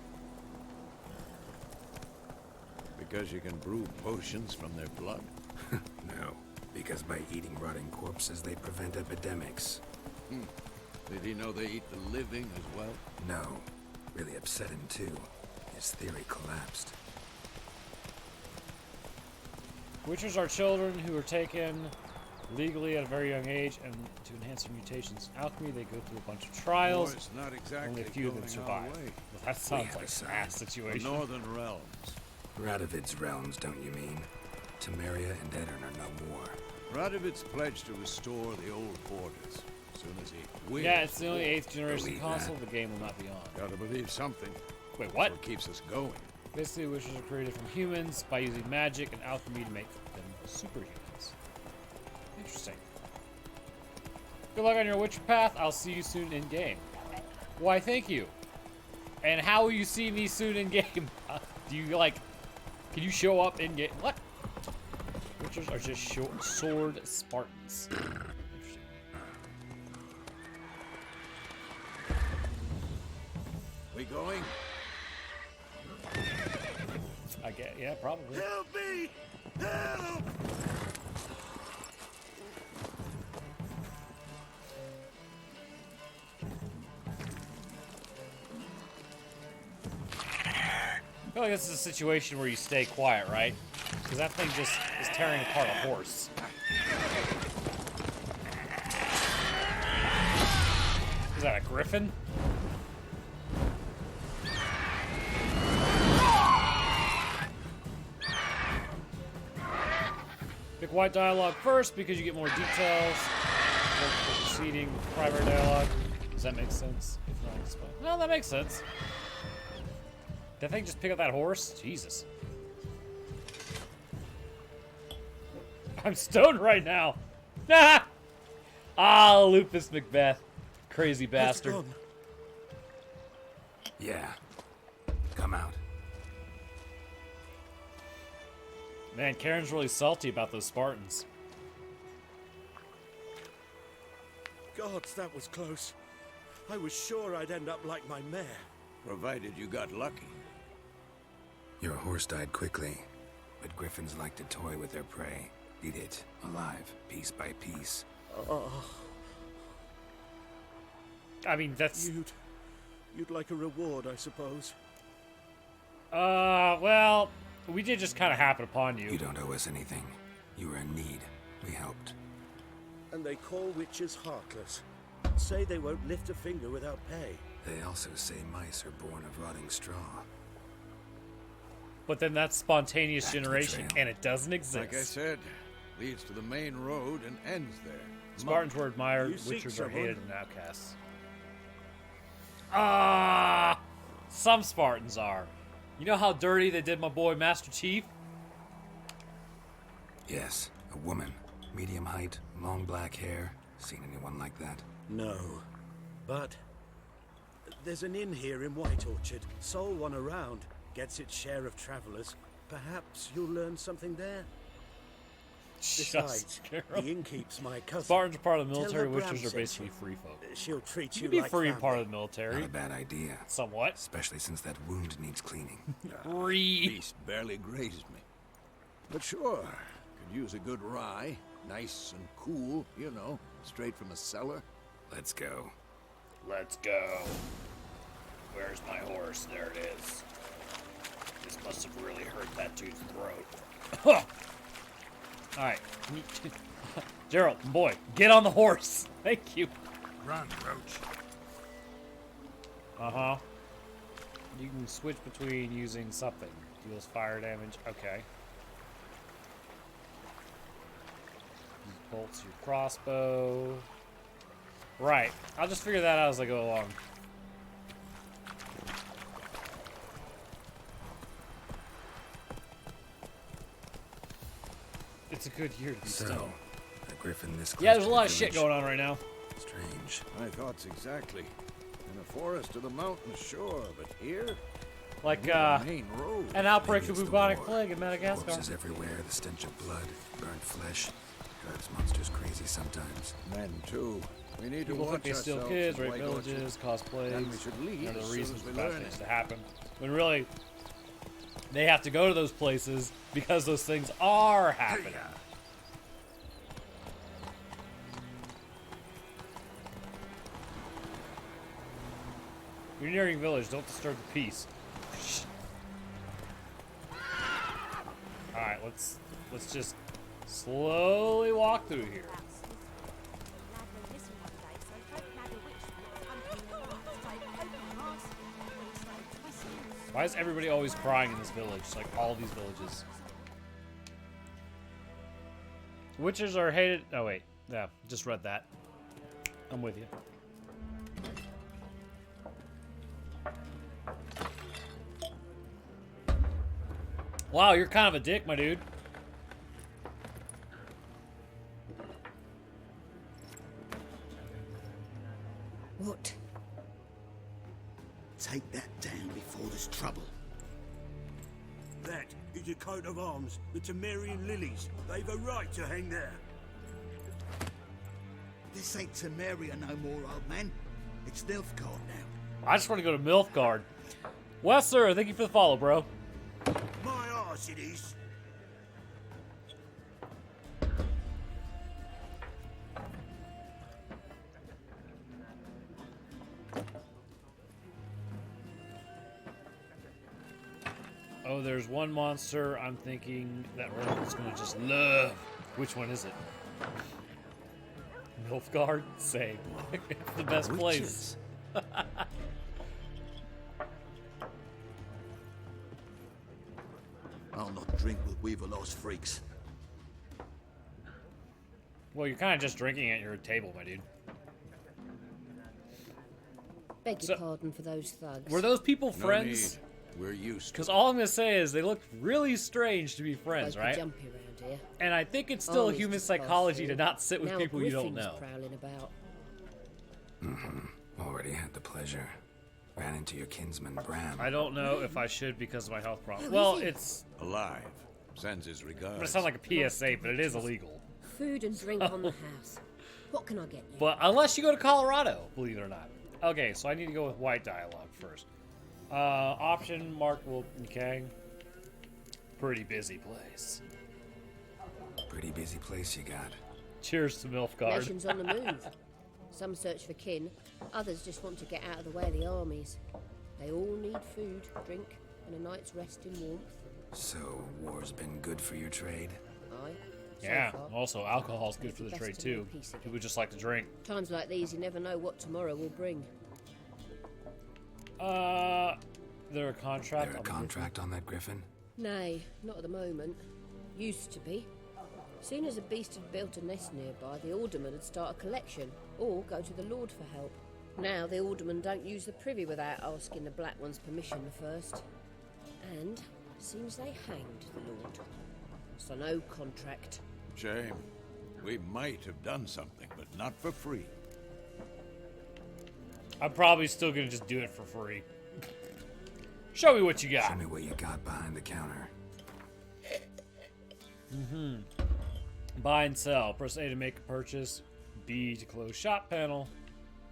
Because you can brew potions from their blood. No, because by eating rotting corpses, they prevent epidemics. Did he know they eat the living as well? No, really upset him too. His theory collapsed. Witchers are children who are taken legally at a very young age, and to enhance their mutations in alchemy, they go through a bunch of trials. It's not exactly Only a few of them going survive. our way. Well, that sounds have like a a son. ass The situation. northern realms. Radovid's realms, don't you mean? Temeria and Edirn are no more. Radovid's pledged to restore the old borders. As soon as he wins. Yeah, it's the only 8th generation Believe console. that. The game will not be on. Gotta believe something. Wait, what? That's what keeps us going. Basically, witches are created from humans by using magic and alchemy to make them superhumans. Interesting. Good luck on your witcher path. I'll see you soon in game. Why, thank you. And how will you see me soon in game? Do you like? Can you show up in game? What? Witchers are just short sword Spartans. Interesting. We going? I get. Yeah, probably. Help me! Help! I feel like this is a situation where you stay quiet, right? Because that thing just is tearing apart a horse. Is that a griffin? Pick white dialogue first because you get more details. Proceeding with primary dialogue. Does that make sense? If not, explain. No, that makes sense. Did that thing just pick up that horse? Jesus. I'm stoned right now. Ah! Ah, Lupus Macbeth. Crazy bastard. Yeah. Come out. Man, Karen's really salty about those Spartans. Gods, that was close. I was sure I'd end up like my mare. Provided you got lucky. Your horse died quickly, but griffins like to toy with their prey. Eat it, alive, piece by piece. I mean, that's... You'd like a reward, I suppose. Well, we did just kind of happen upon you. You don't owe us anything. You were in need. We helped. And they call witches heartless. Say they won't lift a finger without pay. They also say mice are born of rotting straw. But then that's spontaneous Back to the generation, trail. and it doesn't exist. Like I said, leads to the main road and ends there. Spartans were admired, You seek witchers are someone? hated, and outcasts. Ah, some Spartans are. You know how dirty they did my boy Master Chief? Yes, a woman. Medium height, long black hair. Seen anyone like that? No. But there's an inn here in White Orchard. Sole one around. Gets its share of travelers. Perhaps you'll learn something there. Besides, the inn keeps my cousin. Spartans are part of the Tell military, her witches Bram are sent basically you. free folk. She'll treat You you can be like free and family. part of the military. Not a bad idea. Somewhat. Especially since that wound needs cleaning. Free. Beast barely grazed me. But sure, could use a good rye. Nice and cool, you know, straight from a cellar. Let's go. Let's go. Where's my horse? There it is. This must have really hurt that dude's throat. Alright. Gerald, boy, get on the horse. Thank you. Run, Roach. Uh-huh. You can switch between using something. Deals fire damage. Okay. Use bolts your crossbow. Right. I'll just figure that out as I go along. It's a good year to be So, stoned. a griffin this close Yeah, there's a to the lot of shit village. going on right now. Strange. My thoughts exactly. In the forest or the mountains, sure, but here? Like, The main road. an outbreak Maybe of it's the bubonic war. plague in Madagascar. Corpses everywhere, the stench of blood, burnt flesh. Drives monsters crazy sometimes. Men, too. We need to People watch think they steal ourselves kids, in rape White Orchard. villages, cause plagues. And we should leave One of as the soon reasons as for we bad learn things it. to happen. When really, they have to go to those places because those things are happening. You're nearing village. Don't disturb the peace. All right, let's just slowly walk through here. Why is everybody always crying in this village? Like all these villages. Witches are hated. Oh wait, yeah, just read that. I'm with you. Wow, you're kind of a dick, my dude. What? Take that down before there's trouble. That is a coat of arms, the Temerian lilies. They've a right to hang there. This ain't Temeria no more, old man. It's Nilfgaard now. I just want to go to Nilfgaard. Well, sir, thank you for the follow, bro. My arse it is. Oh, there's one monster I'm thinking that Roanoke's gonna just love. Which one is it? Nilfgaard? Same. It's the best place. I'll not drink with Weaverlaw's freaks. Well, you're kind of just drinking at your table, my dude. Beg So- your pardon for those thugs. Were those people No friends? need. We're used to Because all I'm gonna say is they looked really strange to be friends, Both were right? jumpy around here. And I think it's still Armies human just passed psychology to through. not sit with Now people you don't Griffin's know. prowling about. Already had the pleasure. Ran into your kinsman, Bram. I don't know if I should because of my health problem. Who Well, is he? it's alive. Sends his gonna regards. sound like a PSA, but it is illegal. Food and drink on the house. What can I get you? But unless you go to Colorado, believe it or not. Okay, so I need to go with white dialogue first. Option mark will okay. Pretty busy place. Pretty busy place you got. Cheers to Nilfgaard. Nations on the move. Some search for kin, others just want to get out of the way of the armies. They all need food, drink, and a night's rest in warmth. So, war's been good for your trade? Aye. So Yeah, far. also alcohol's good for the Best trade to know too. peace again. People just like to drink. Times like these, you never know what tomorrow will bring. There a contract? There a contract on that griffin? Nay, not at the moment. Used to be. Soon as a beast had built a nest nearby, the alderman would start a collection, or go to the Lord for help. Now the aldermen don't use the privy without asking the Black One's permission first. And seems they hanged the Lord. So no contract. Shame. We might have done something, but not for free. I'm probably still gonna just do it for free. Show me what you got. Show me what you got behind the counter. Buy and sell. Press A to make a purchase. B to close shop panel.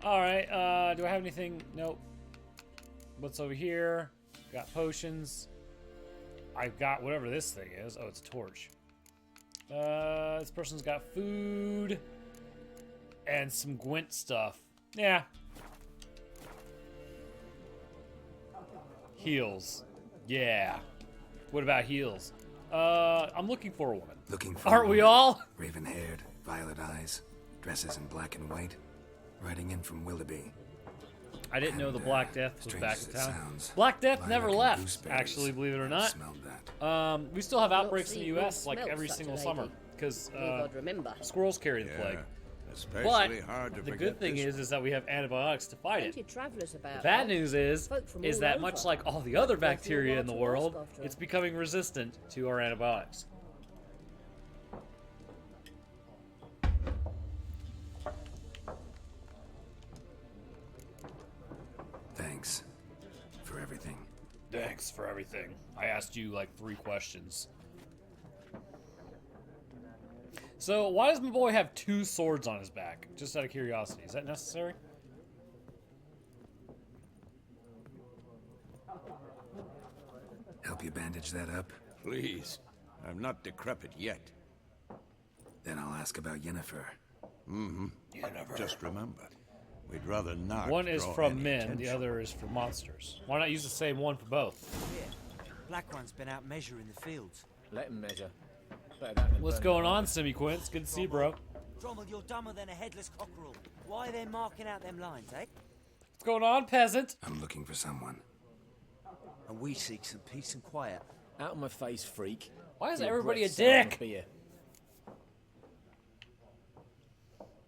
Alright, do I have anything? Nope. What's over here? Got potions. I've got whatever this thing is. Oh, it's a torch. This person's got food. And some Gwent stuff. Yeah. Heals. Yeah. What about heals? I'm looking for a woman. Looking for Aren't we all? Raven-haired, violet eyes, dresses in black and white, riding in from Willoughby. I didn't know the Black Death was strange back as in it town. sounds, Black Death lilac never and left, gooseberries. actually, believe it or I've not. smelled that. We still have Not outbreaks in the seen U.S. nor like smelt every such a single lady. summer because God remember. squirrels carry the plague. Especially But hard to the forget good thing this is that we have antibiotics to fight Plenty it. of travellers about. The bad though. news is Folk from all that over. much like all the other Worth your bacteria while in the to world, ask after it's her. becoming resistant to our antibiotics. Thanks for everything. Thanks for everything. I asked you like 3 questions. So, why does my boy have 2 swords on his back? Just out of curiosity. Is that necessary? Help you bandage that up? Please. I'm not decrepit yet. Then I'll ask about Yennefer. Just remember, we'd rather not. One is draw from any men, attention. the other is for monsters. Why not use the same one for both? Yeah. Black One's been out measuring the fields. Let him measure. Better that than What's burn going the on, harvest. Semi-Quince? Good to see you, bro. Drommel, you're dumber than a headless cockerel. Why are they marking out them lines, eh? What's going on, peasant? I'm looking for someone. And we seek some peace and quiet. Out of my face, freak. Why is Your everybody a breath sour dick? beer.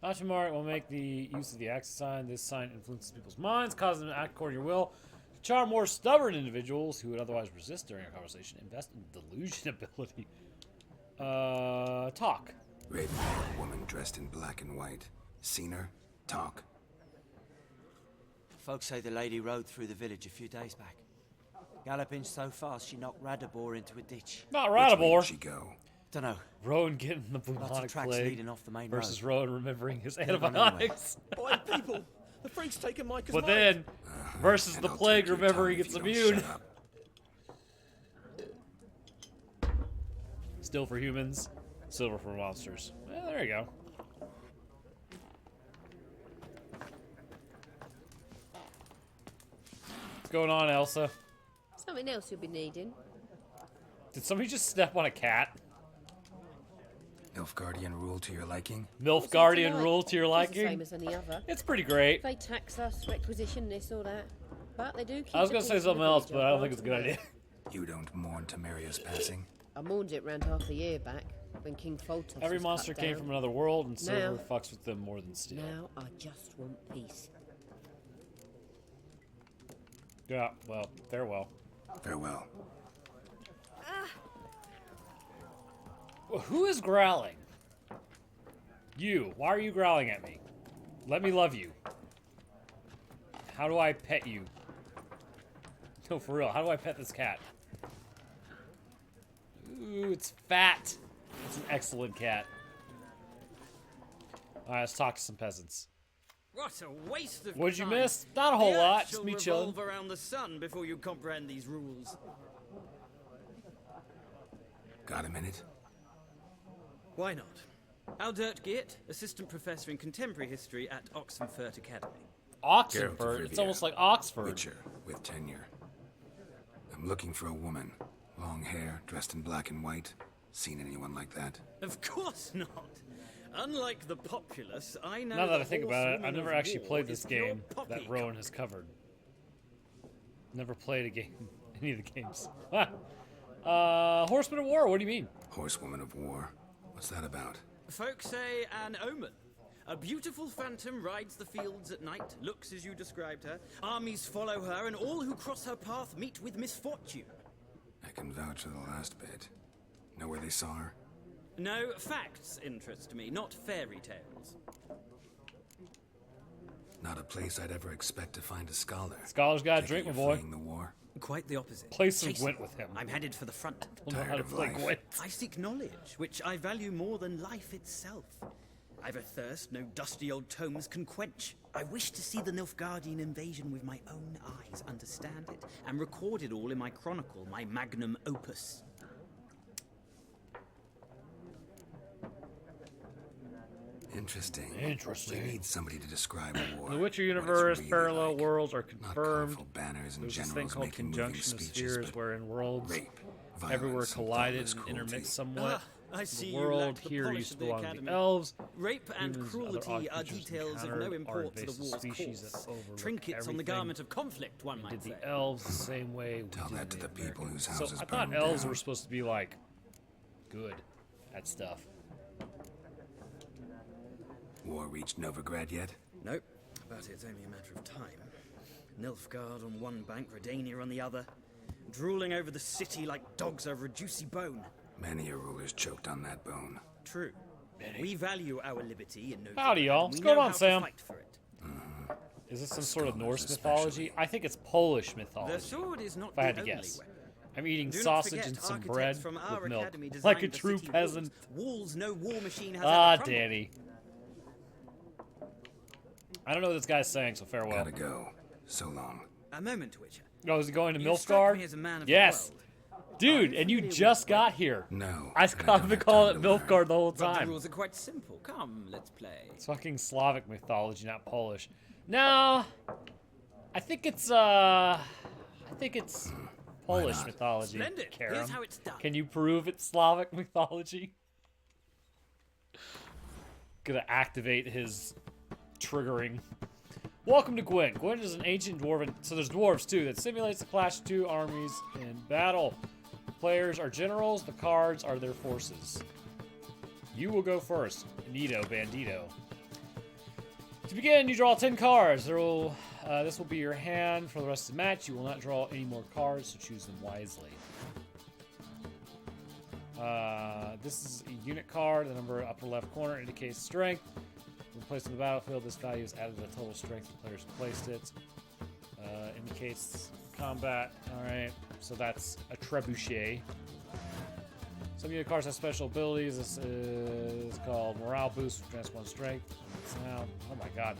Ashimari will make the use of the axis sign. This sign influences people's minds, causing them to act according to your will. To charm more stubborn individuals who would otherwise resist during a conversation, invest in delusion ability. Talk. Raven-haired woman dressed in black and white. Seen her? Talk. Folks say the lady rode through the village a few days back. Galloping so fast she knocked Radabor into a ditch. Not Which way did Radabor. she go? Dunno. Rowan getting the Lots of bubonic tracks plague leading off the main versus road. Rowan remembering his Could've gone anywhere. antibiotics. Boy, people! The freak's taken Micah's But mic. then, versus And the I'll plague take your remembering tongue if it's you don't immune. shut up. Still for humans, silver for monsters. Well, there you go. What's going on, Elsa? Something else you'll be needing. Did somebody just step on a cat? Nilfgaardian rule to your liking? MILF Guardian rule to your Just the liking? same as any other. It's pretty great. They tax us, requisition this or that. But they do keep I was the gonna say peace in the something else, village, but I don't I'll think it's a good grant idea. you You don't mourn Temeria's passing? that. I mourned it round half a year back, when King Foltest Every was monster cut came down. from another world, and silver Now- fucks with them more than steel. Now I just want peace. Yeah, well, farewell. Farewell. Well, who is growling? You. Why are you growling at me? Let me love you. How do I pet you? No, for real. How do I pet this cat? Ooh, it's fat. It's an excellent cat. Alright, let's talk to some peasants. What a waste of What'd you time. miss? Not a whole The lot. Earth Just shall me chilling. revolve around the sun before you comprehend these rules. Got a minute? Why not? Aldert Geert, assistant professor in contemporary history at Oxenfurt Academy. Oxford? Geralt of It's Rivia, almost like Oxford. Witcher with tenure. I'm looking for a woman. Long hair, dressed in black and white. Seen anyone like that? Of course not. Unlike the populace, I know. Now that the I think about it, horsewoman I've never of actually war played is this pure game that poppycock. Rowan has covered. Never played a game, any of the games. Horseman of War, what do you mean? Horsewoman of War. What's that about? Folk say an omen. A beautiful phantom rides the fields at night, looks as you described her. Armies follow her, and all who cross her path meet with misfortune. I can vouch for the last bit. Know where they saw her? No, facts interest me, not fairy tales. Not a place I'd ever expect to find a scholar. Scholar's got a drink, my boy. The war. Quite the opposite. Play some Gwent with him. I'm headed for the front. Don't know how to play Gwent. I seek knowledge, which I value more than life itself. I've a thirst no dusty old tomes can quench. I wish to see the Nilfgaardian invasion with my own eyes, understand it, and record it all in my chronicle, my magnum opus. Interesting. Interesting. We need somebody to describe a war. In the Witcher universe, really parallel like. worlds are confirmed. Banners and There's this thing generals called making conjunction of moving speeches, spheres, but wherein worlds rape, everywhere violence, and collided thoughtless and cruelty. intermixed somewhat. I see The you world lack the here polish used of to the belong to Academy. the elves. Rape and Humans other cruelty are creatures details of encountered no are import to the invasive war's species cause. that overlook Trinkets on the everything. garment of conflict, one might Did say. the elves the same way we Tell did that to the people whose So houses I thought burned elves down. were supposed to be like good at stuff. War reached Novigrad yet? Nope, but it's only a matter of time. Nilfgaard on one bank, Redania on the other, drooling over the city like dogs over a juicy bone. Many a ruler's choked on that bone. True. We value our liberty in Novigrad. Howdy, y'all. and What's we going know on, how to Sam? fight for it. Is this some sort of Norse mythology? I think it's Polish mythology. The sword is not if I had the to only guess. weapon. I'm eating Do not sausage forget, and some architects bread from our with milk, academy like a designed the true city peasant. Walls no war machine has Ah, ever crumbled. Danny. I don't know what this guy's saying, so farewell. Gotta go. So long. A moment, Witcher. Oh, is he going to You strike me as a Milfgard? man of the Yes. world. Dude, and you just got here. No. I've been calling it Milfgard the whole But the time. rules are quite simple. Come, let's play. It's fucking Slavic mythology, not Polish. No, I think it's Polish not? mythology. Splendid. Karam. Here's how it's done. Can you prove it's Slavic mythology? Gonna activate his triggering. Welcome to Gwent. Gwent is an ancient dwarven, so there's dwarves too, that simulates the clash of two armies in battle. The players are generals, the cards are their forces. You will go first. Nito Bandito. To begin, you draw 10 cards. This will be your hand for the rest of the match. You will not draw any more cards, so choose them wisely. This is a unit card. The number upper left corner indicates strength. When placed on the battlefield, this value is added to the total strength the players placed it. Indicates combat. Alright, so that's a trebuchet. Some unit cards have special abilities. This is called Morale Boost, which grants 1 strength. Now, oh my god.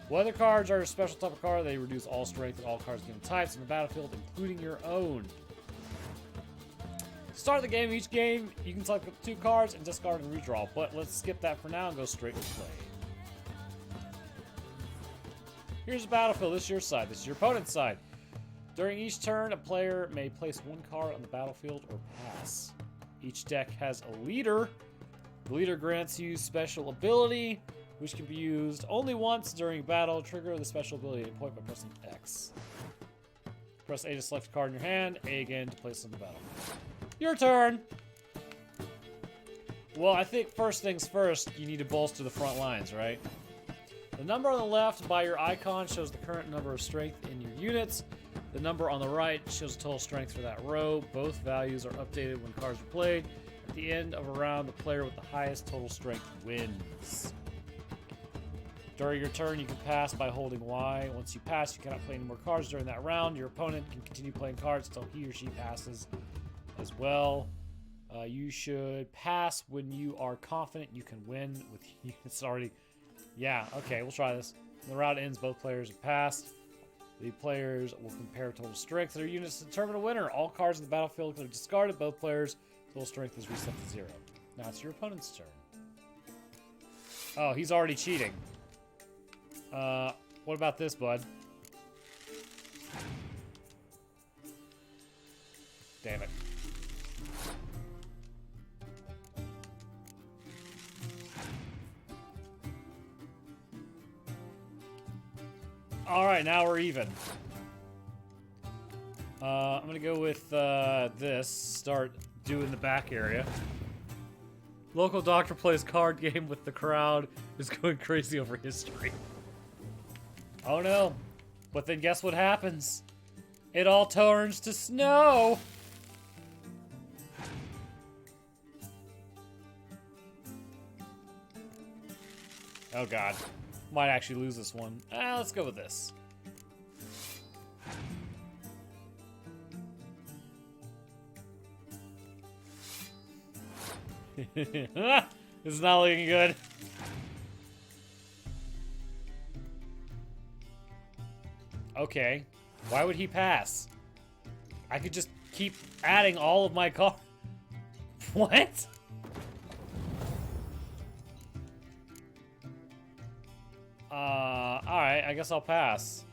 Weather cards are a special type of card. They reduce all strength of all cards given types in the battlefield, including your own. Start the game. Each game, you can select 2 cards and discard and redraw. But let's skip that for now and go straight to play. Here's the battlefield. This is your side. This is your opponent's side. During each turn, a player may place 1 card on the battlefield or pass. Each deck has a leader. The leader grants you special ability, which can be used only once during battle. Trigger the special ability at a point by pressing X. Press A to select a card in your hand, A again to place it on the battlefield. Your turn! Well, I think first things first, you need to bolster the front lines, right? The number on the left by your icon shows the current number of strength in your units. The number on the right shows the total strength for that row. Both values are updated when cards are played. At the end of a round, the player with the highest total strength wins. During your turn, you can pass by holding Y. Once you pass, you cannot play any more cards during that round. Your opponent can continue playing cards until he or she passes as well. You should pass when you are confident you can win with units already. Yeah, okay, we'll try this. When the round ends, both players have passed. The players will compare total strength of their units to determine a winner. All cards in the battlefield are discarded. Both players' total strength is reset to 0. Now it's your opponent's turn. Oh, he's already cheating. What about this, bud? Damn it. All right, now we're even. I'm gonna go with this. Start doing the back area. Local doctor plays card game with the crowd. Is going crazy over history. Oh no. But then guess what happens? It all turns to snow. Oh god. Might actually lose this one. Let's go with this. This is not looking good. Okay. Why would he pass? I could just keep adding all of my cards. What? Alright, I guess I'll pass.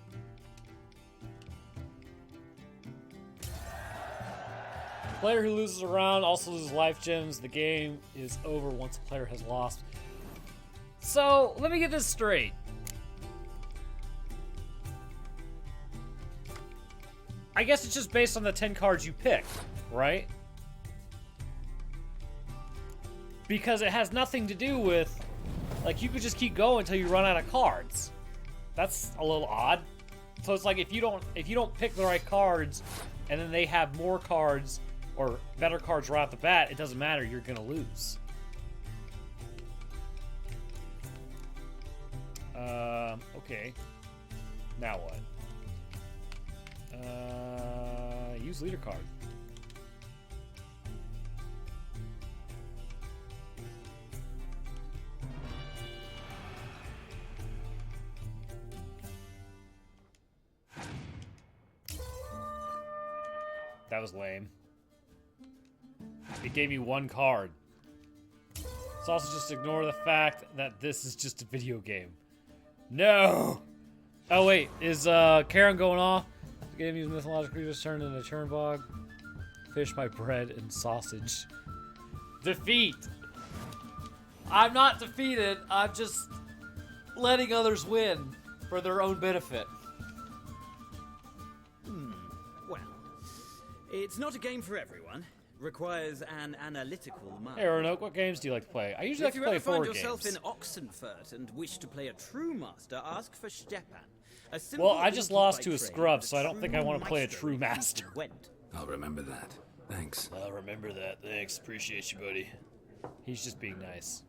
Player who loses a round also loses life gems. The game is over once a player has lost. So, let me get this straight. I guess it's just based on the 10 cards you pick, right? Because it has nothing to do with, like, you could just keep going until you run out of cards. That's a little odd. So it's like if you don't pick the right cards, and then they have more cards or better cards right off the bat, it doesn't matter. You're gonna lose. Okay. Now what? Use leader card. That was lame. It gave me one card. Let's also just ignore the fact that this is just a video game. No! Oh wait, is Karen going off? The game uses mythological creatures turned into Turnbog. Fish my bread and sausage. Defeat! I'm not defeated, I'm just letting others win for their own benefit. Well, it's not a game for everyone. Requires an analytical mind. Hey Roanoke, what games do you like to play? I usually like to play forward games. If you ever find yourself in Oxenfurt and wish to play a true master, ask for Stepan. Well, I just lost to a scrub, so I don't think I want to play a true master. I'll remember that. Thanks. I'll remember that. Thanks. Appreciate you, buddy. He's just being nice.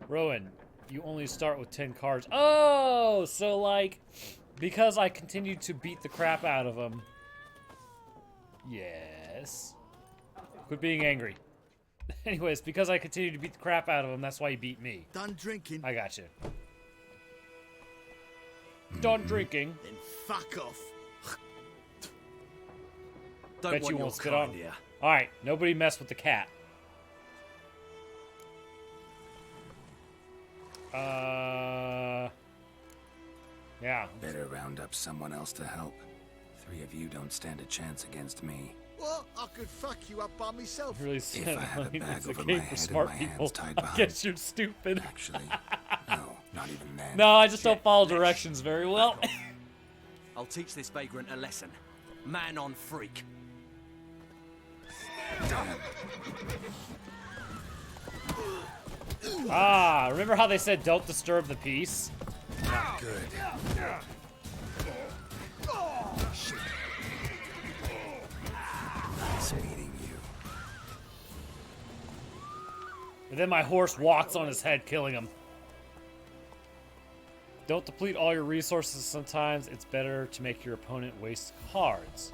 Rowan, you only start with 10 cards. Oh, so like, because I continued to beat the crap out of him. Yes. Quit being angry. Anyways, because I continued to beat the crap out of him, that's why he beat me. Done drinking. I got you. Done drinking. Then fuck off. Don't Bet want you your won't spit card on. here. All right, nobody mess with the cat. Yeah. Better round up someone else to help. 3 of you don't stand a chance against me. What? I could fuck you up by myself. Really If I had a bag it's a over game my for head smart and my people. hands tied I behind. guess you're stupid. Actually, no, not even then. No, I just don't follow directions very well. I'll teach this vagrant a lesson. Man on freak. Ah, remember how they said don't disturb the peace? Not good. Nice meeting you. And then my horse walks on his head, killing him. Don't deplete all your resources. Sometimes it's better to make your opponent waste cards.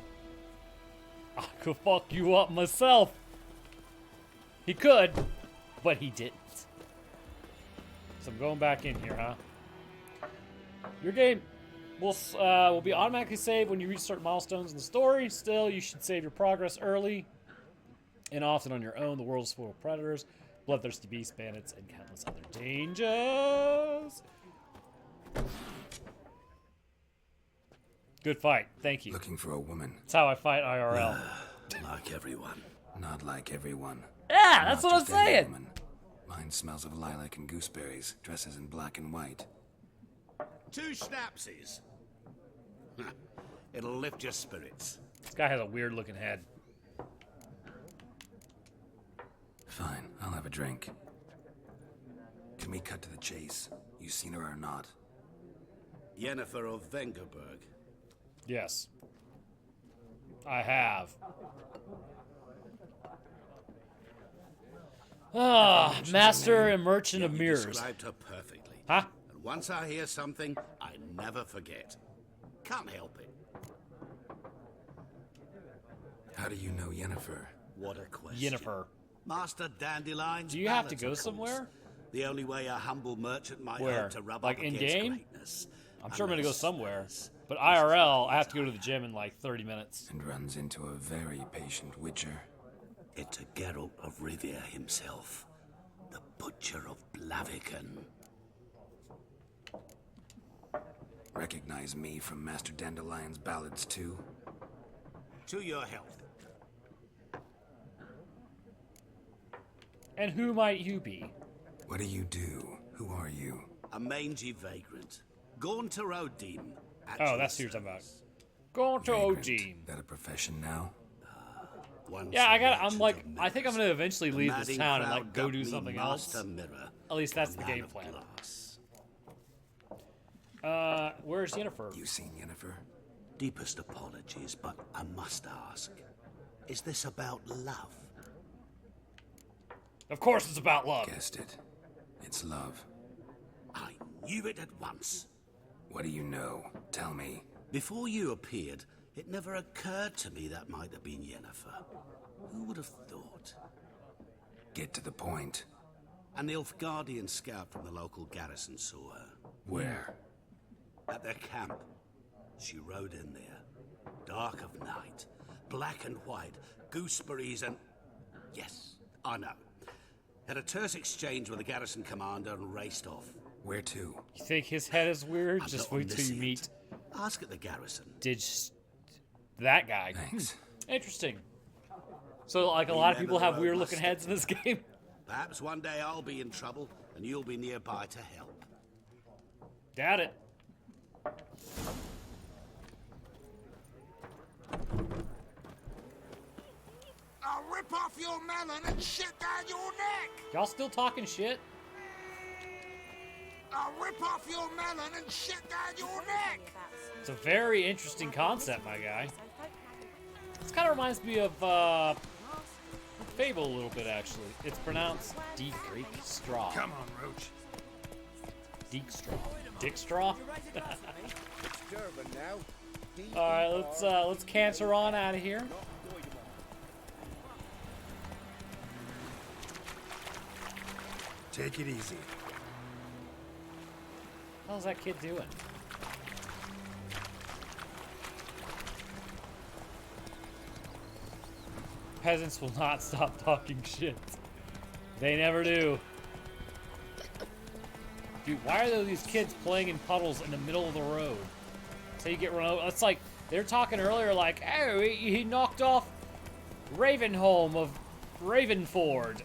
I could fuck you up myself. He could, but he didn't. So I'm going back in here, huh? Your game will be automatically saved when you reach certain milestones in the story. Still, you should save your progress early and often on your own. The world is full of predators, bloodthirsty beasts, bandits, and countless other dangers. Good fight. Thank you. Looking for a woman. That's how I fight IRL. Like everyone. Not like everyone. Yeah, that's Not what I'm just any saying. woman. Mine smells of lilac and gooseberries, dresses in black and white. 2 schnapsies. It'll lift your spirits. This guy has a weird looking head. Fine, I'll have a drink. Can we cut to the chase? You seen her or not? Yennefer of Vengerberg. Yes. I have. Ah, Master and Merchant of You Mirrors. described her perfectly. Huh? And once I hear something, I never forget. Can't help it. How do you know Yennefer? What a question. Yennefer. Master Dandelion's Do you have to ballads, go of course. somewhere? The only way a humble merchant might Where? hope to rub Like up in against game? greatness. I'm sure I'm gonna go Unless somewhere. there's- But IRL, I have to go to the gym in like 30 minutes. And runs into a very patient witcher. It's a Geralt of Rivia himself. The Butcher of Blaviken. Recognize me from Master Dandelion's ballads too? To your health. And who might you be? What do you do? Who are you? A mangy vagrant. Gone to Odin. Oh, that's who you're talking about. Going to Odin. That a profession now? Yeah, I'm like, I think I'm gonna eventually leave this town and like go do something else. At least that's the game plan. Where's Yennefer? You seen Yennefer? Deepest apologies, but I must ask. Is this about love? Of course it's about love. Guessed it. It's love. I knew it at once. What do you know? Tell me. Before you appeared, it never occurred to me that might have been Yennefer. Who would have thought? Get to the point. An Nilfgaardian scout from the local garrison saw her. Where? At their camp. She rode in there. Dark of night. Black and white. Gooseberries and... Yes, I know. Had a terse exchange with the garrison commander and raced off. Where to? You think his head is weird? I'm Just not wait till you omniscient. meet Ask at the garrison. that guy. Thanks. Interesting. So, like, a lot of people have weird looking heads in this game. Perhaps one day I'll be in trouble and you'll be nearby to help. Doubt it. I'll rip off your melon and shit down your neck! Y'all still talking shit? I'll rip off your melon and shit down your neck! It's a very interesting concept, my guy. This kind of reminds me of Fable a little bit, actually. It's pronounced Deek Straw. Come on, Roach. Deek Straw. Dick Straw? It's Durban now. Alright, let's canter on out of here. Take it easy. How's that kid doing? Peasants will not stop talking shit. They never do. Dude, why are there these kids playing in puddles in the middle of the road? So you get run over. It's like, they were talking earlier like, oh, he knocked off Ravenholm of Ravenford.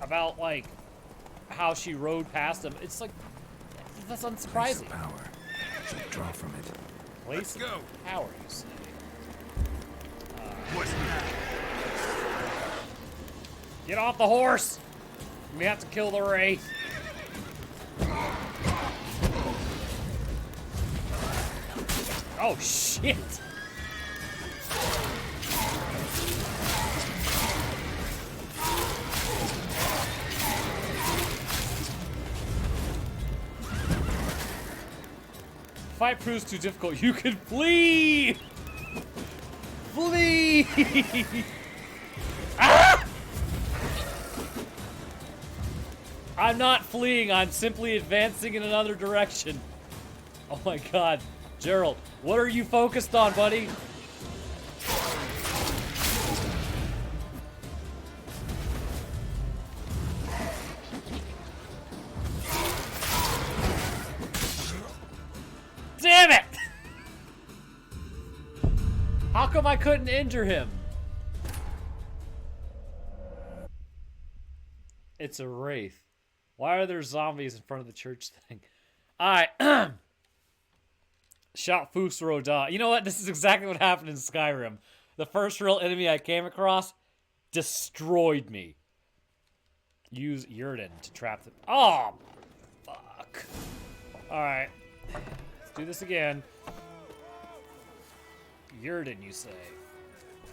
About, like, how she rode past him. It's like, that's unsurprising. Power. Should draw from it. Place Let's go. Power, you say. What's that? Get off the horse! We have to kill the wraith. Oh shit! Fight proves too difficult. You can flee! Flee! Ah! I'm not fleeing, I'm simply advancing in another direction. Oh my god. Gerald, what are you focused on, buddy? Damn it! How come I couldn't injure him? It's a wraith. Why are there zombies in front of the church thing? Alright. Shot Fuchs Rodan. You know what? This is exactly what happened in Skyrim. The first real enemy I came across destroyed me. Use Yrden to trap them. Oh, fuck. Alright. Let's do this again. Yrden, you say?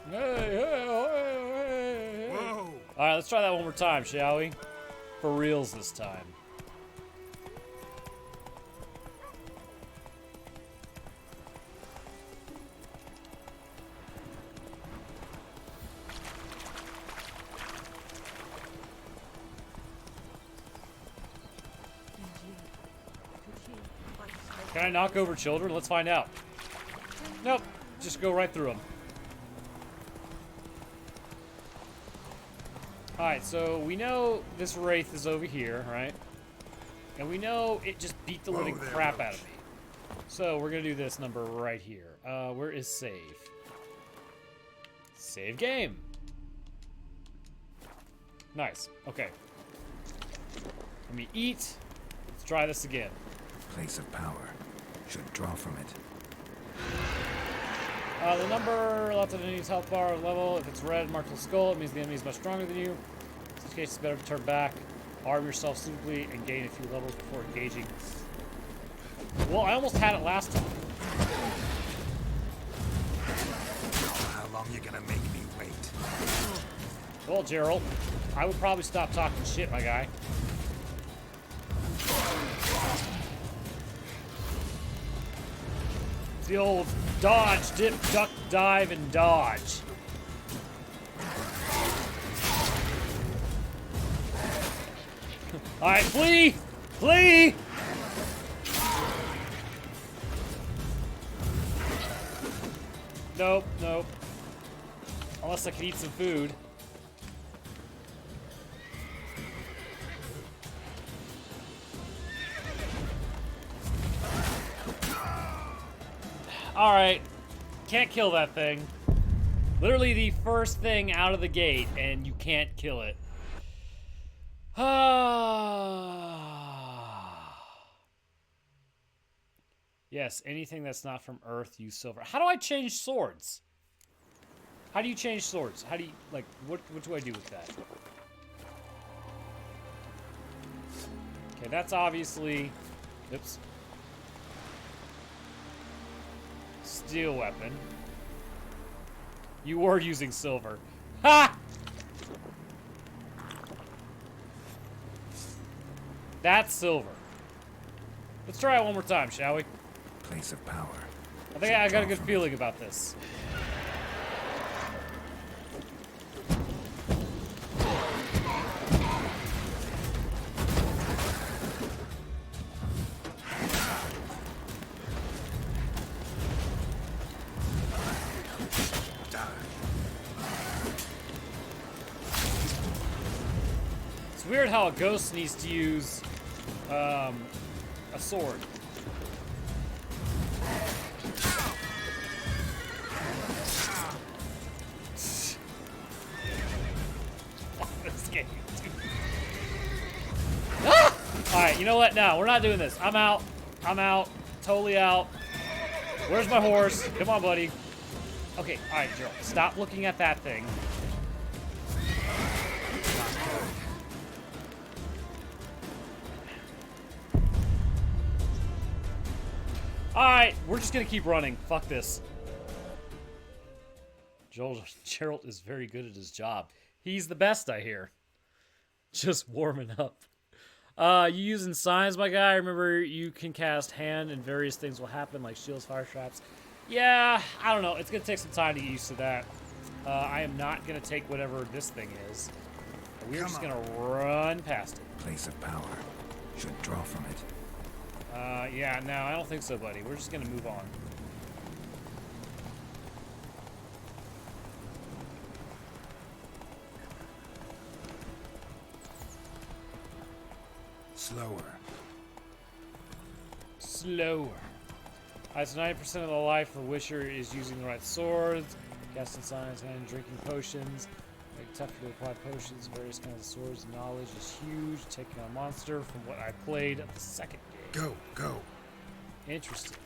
Hey, hey, hey, hey. Whoa. Alright, let's try that one more time, shall we? For reals this time. Can I knock over children? Let's find out. Nope. Just go right through them. Alright, so we know this Wraith is over here, right? And we know it just beat the living crap out of me. So we're going to do this number right here. Where is save? Save game. Nice. Okay. Let me eat. Let's try this again. Place of power. Should draw from it. The number left of enemy's health bar level. If it's red, marked with skull, it means the enemy is much stronger than you. In this case, it's better to turn back, arm yourself suitably, and gain a few levels before engaging. Well, I almost had it last time. How long you gonna make me wait? Well, Gerald, I would probably stop talking shit, my guy. The old dodge, dip, duck, dive, and dodge. All right, flee! Flee! Nope, nope. Unless I can eat some food. Alright. Can't kill that thing. Literally the first thing out of the gate, and you can't kill it. Yes, anything that's not from Earth, use silver. How do I change swords? How do you change swords? How do you, like, what do I do with that? Okay, that's obviously... Oops. Steel weapon. You were using silver. Ha! That's silver. Let's try it one more time, shall we? Place of power. I think I got a good feeling about this. It's weird how a ghost needs to use a sword. This game, dude. Ah! Alright, you know what? No, we're not doing this. I'm out. I'm out. Totally out. Where's my horse? Come on, buddy. Okay, alright, Gerald. Stop looking at that thing. Alright, we're just gonna keep running. Fuck this. Gerald is very good at his job. He's the best, I hear. Just warming up. You using signs, my guy? Remember, you can cast hand and various things will happen, like shields, fire traps. Yeah, I don't know. It's gonna take some time to get used to that. I am not gonna take whatever this thing is. We're just gonna run past it. Place of power. Should draw from it. Yeah, no, I don't think so, buddy. We're just gonna move on. Slower. Slower. So 90% of the life of the Wisher is using the right swords, casting signs, and drinking potions. Make tough to apply potions, various kinds of swords. Knowledge is huge. Taking on a monster from what I played the second game. Go, go. Interesting.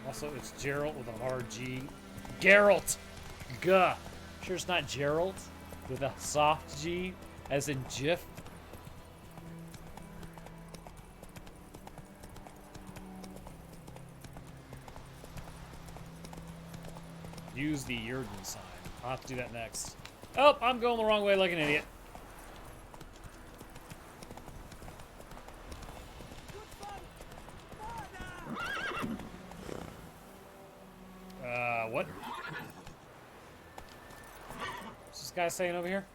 Also, it's Geralt with a hard G. Geralt! Gah! Sure it's not Gerald with a soft G, as in GIF. Use the Jurgen sign. I'll have to do that next. Oh, I'm going the wrong way like an idiot. What? What's this guy saying over here?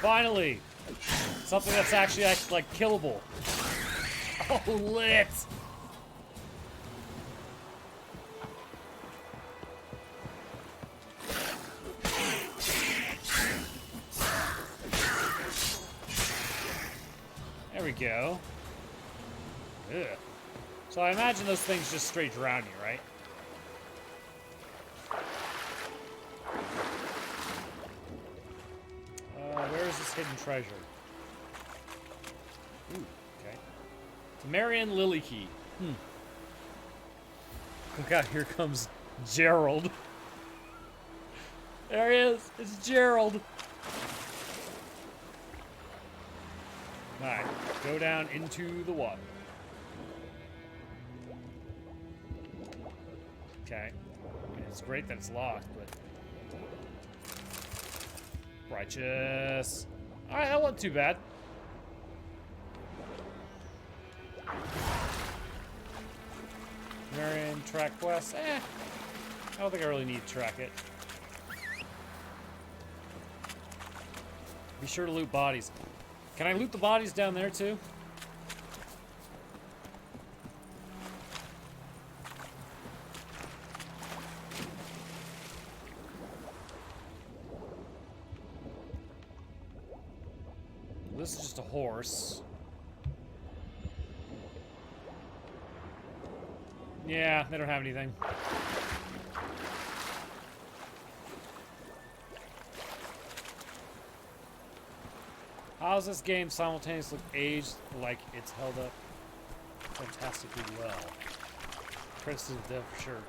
Finally! Something that's actually like killable. Oh, lit! There we go. Ugh. So I imagine those things just straight drown you, right? Where is this hidden treasure? Ooh, okay. Temerian Lily Key. Oh god, here comes Gerald. There he is. It's Gerald. Alright, go down into the water. Okay. I mean, it's great that it's locked, but... Righteous. Alright, that wasn't too bad. Marion track quest. I don't think I really need to track it. Be sure to loot bodies. Can I loot the bodies down there too? This is just a horse. Yeah, they don't have anything. How does this game simultaneously look aged like it's held up fantastically well? Criticism dev for sure.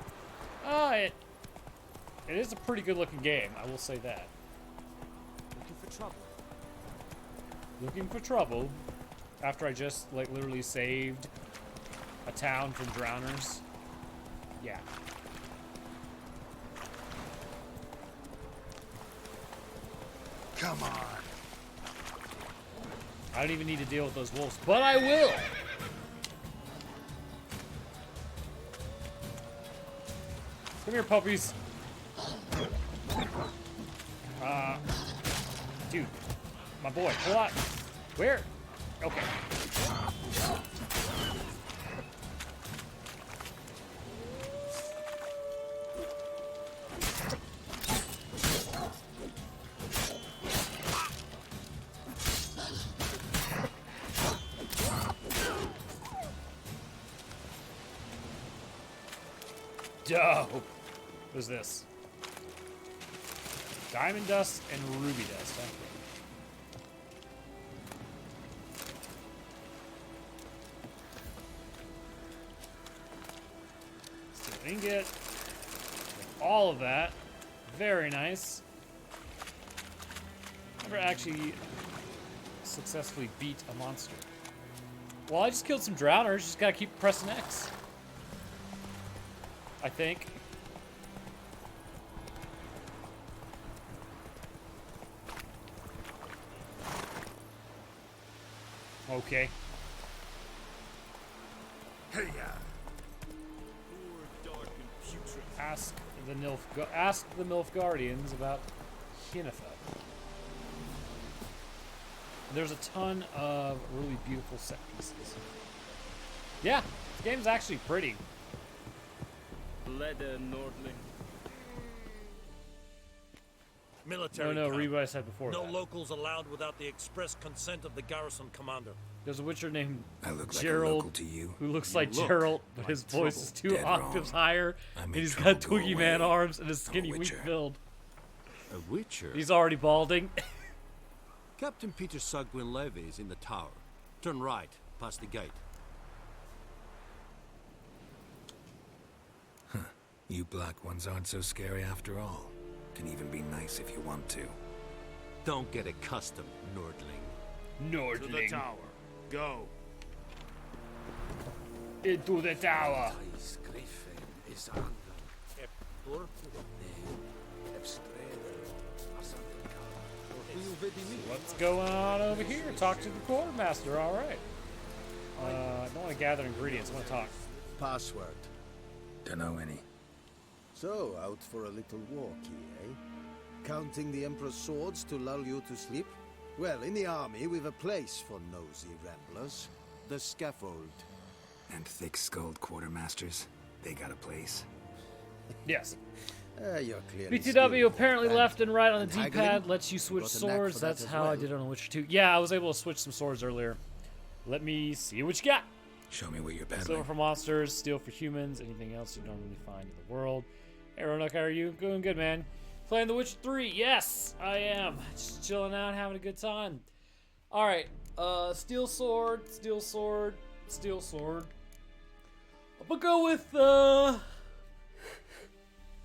It is a pretty good looking game, I will say that. Looking for trouble. Looking for trouble after I just like literally saved a town from drowners. Yeah. Come on. I don't even need to deal with those wolves, but I will. Come here, puppies. Dude, my boy, pull out. Where? Okay. Dope. What's this? Diamond dust and ruby dust. Okay. Steel ingot. All of that. Very nice. Never actually successfully beat a monster. Well, I just killed some drowners. Just gotta keep pressing X. I think. Okay. Hey, Ask the MILF Guardians about Yennefer. There's a ton of really beautiful set pieces. Yeah, the game's actually pretty. Leder Nordling. Military No, camp. read what I said before No that. locals allowed without the express consent of the garrison commander. There's a Witcher named I look like a Gerald, local to you. who looks You like look Gerald, but like his voice is trouble. 2 Dead octaves wrong. higher, I and make he's trouble got go Twiggy Man away. arms and a I'm a skinny weak Witcher. build. A Witcher? He's already balding. Captain Peter Sugwin Levy is in the tower. Turn right, past the gate. Huh. You black ones aren't so scary after all. Can even be nice if you want to. Don't get accustomed, Nordling. Nordling. To the tower. Go. Into the tower. What's going on over here? Talk to the quartermaster. All right. I don't want to gather ingredients. I want to talk. Password. Don't know any. So, out for a little walk here, eh? Counting the Emperor's swords to lull you to sleep? Well, in the army, we've a place for nosy ramblers. The scaffold. And thick-skulled quartermasters, they got a place. Yes. You're clearly BTW apparently left and right on the and D-pad haggling? lets you switch got a knack swords. for that That's as how I well. did it on Witcher 2. Yeah, I was able to switch some swords earlier. Let me see what you got. Show me what you're Silver peddling. for monsters, steel for humans, anything else you don't really find in the world. Hey Roanoke, how are you? Doing good, man. Playing The Witcher 3. Yes, I am. Just chilling out, having a good time. Alright, steel sword, steel sword, steel sword. I'm gonna go with,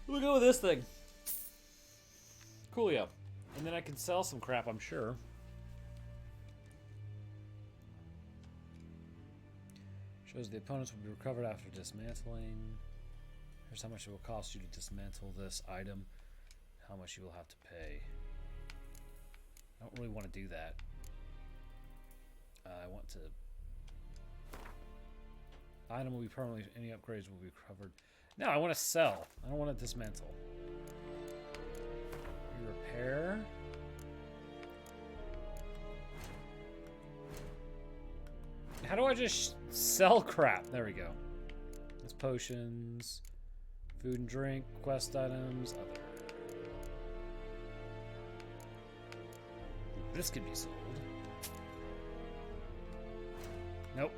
we'll go with this thing. Coolio. And then I can sell some crap, I'm sure. Shows the opponents will be recovered after dismantling. Here's how much it will cost you to dismantle this item. How much you will have to pay. I don't really want to do that. I want to... Item will be permanently... Any upgrades will be covered. No, I want to sell. I don't want to dismantle. Repair. How do I just sell crap? There we go. There's potions, food and drink, quest items, other. This could be sold. Nope.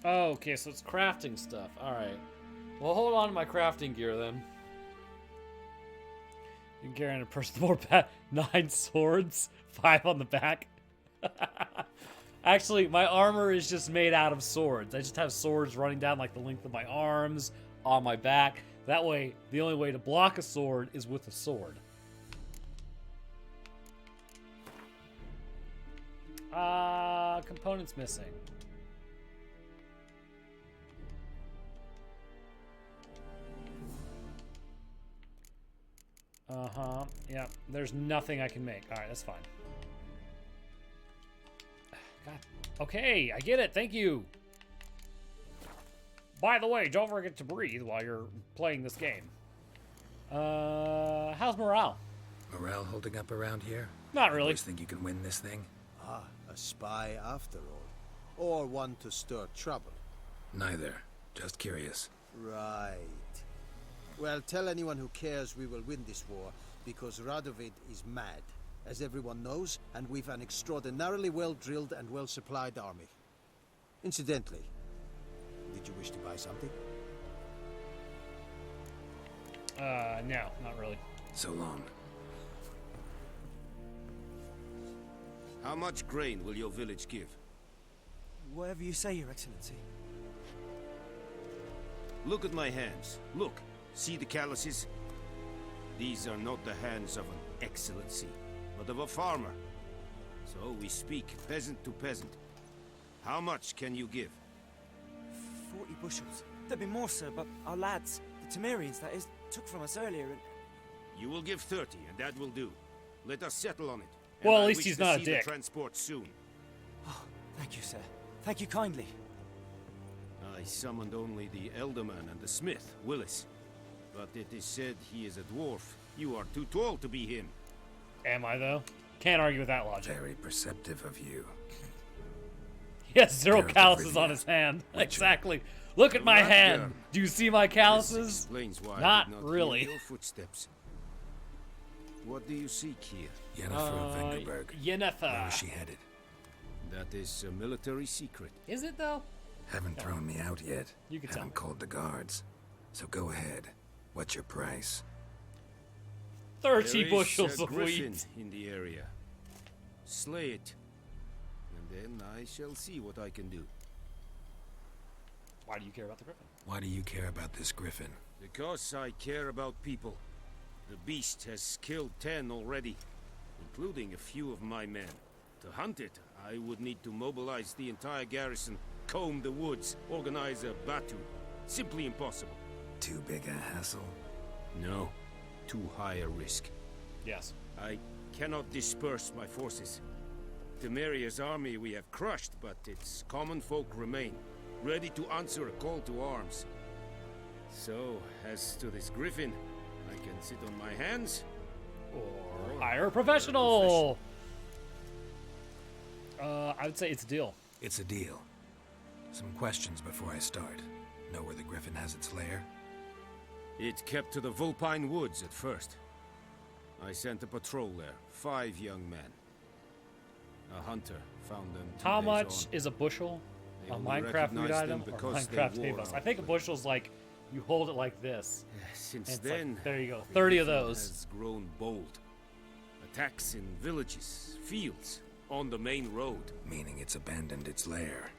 Oh, okay, so it's crafting stuff. Alright. Well, hold on to my crafting gear then. You can carry on a person more 9 swords, 5 on the back. Actually, my armor is just made out of swords. I just have swords running down like the length of my arms, on my back. That way, the only way to block a sword is with a sword. Components missing. Uh-huh. Yeah, there's nothing I can make. Alright, that's fine. God. Okay, I get it. Thank you. By the way, don't forget to breathe while you're playing this game. How's morale? Morale holding up around here? Not really. Always think you can win this thing? Ah, a spy after all. Or one to stir trouble. Neither. Just curious. Right. Well, tell anyone who cares we will win this war, because Radovid is mad, as everyone knows, and we've an extraordinarily well-drilled and well-supplied army. Incidentally, did you wish to buy something? No, not really. So long. How much grain will your village give? Whatever you say, Your Excellency. Look at my hands. Look. See the calluses? These are not the hands of an excellency, but of a farmer. So we speak peasant to peasant. How much can you give? 40 bushels. There'd be more, sir, but our lads, the Temerians, that is, took from us earlier and... You will give 30, and that will do. Let us settle on it. Well, And at I least wish he's to not a see dick. The transport soon. Oh, thank you, sir. Thank you kindly. I summoned only the Elderman and the smith, Willis. But it is said he is a dwarf. You are too tall to be him. Am I, though? Can't argue with that logic. Very perceptive of you. He has 0 Geralt of calluses Rivia. on his hand. Witcher. Exactly. Look at my That hand. gun. Do you see my calluses? This explains why I Not did not really. hear your footsteps. What do you seek here? Yennefer of Vengerberg. Yennefer. Where is she headed? That is a military secret. Is it, though? Haven't thrown me out yet. You can tell Haven't called the guards. So go ahead. What's your price? 30 There bushels is a of griffin wheat. in the area. Slay it, and then I shall see what I can do. Why do you care about the griffin? Why do you care about this griffin? Because I care about people. The beast has killed 10 already, including a few of my men. To hunt it, I would need to mobilize the entire garrison, comb the woods, organize a batu. Simply impossible. Too big a hassle? No. Too high a risk. Yes. I cannot disperse my forces. Temeria's army we have crushed, but its common folk remain, ready to answer a call to arms. So, as to this griffin, I can sit on my hands, or hire a professional. I would say it's a deal. It's a deal. Some questions before I start. Know where the griffin has its lair? It kept to the Vulpine Woods at first. I sent a patrol there, 5 young men. A hunter found them 2 How days much on. is a bushel? They A only Minecraft food recognized item them or because they Minecraft wore Havos? I our think a flag. bushel's like, you hold it like this. Since And it's like, then, there you go, the 30 of griffin those. has grown bold. Attacks in villages, fields, on the main road. Meaning it's abandoned its lair.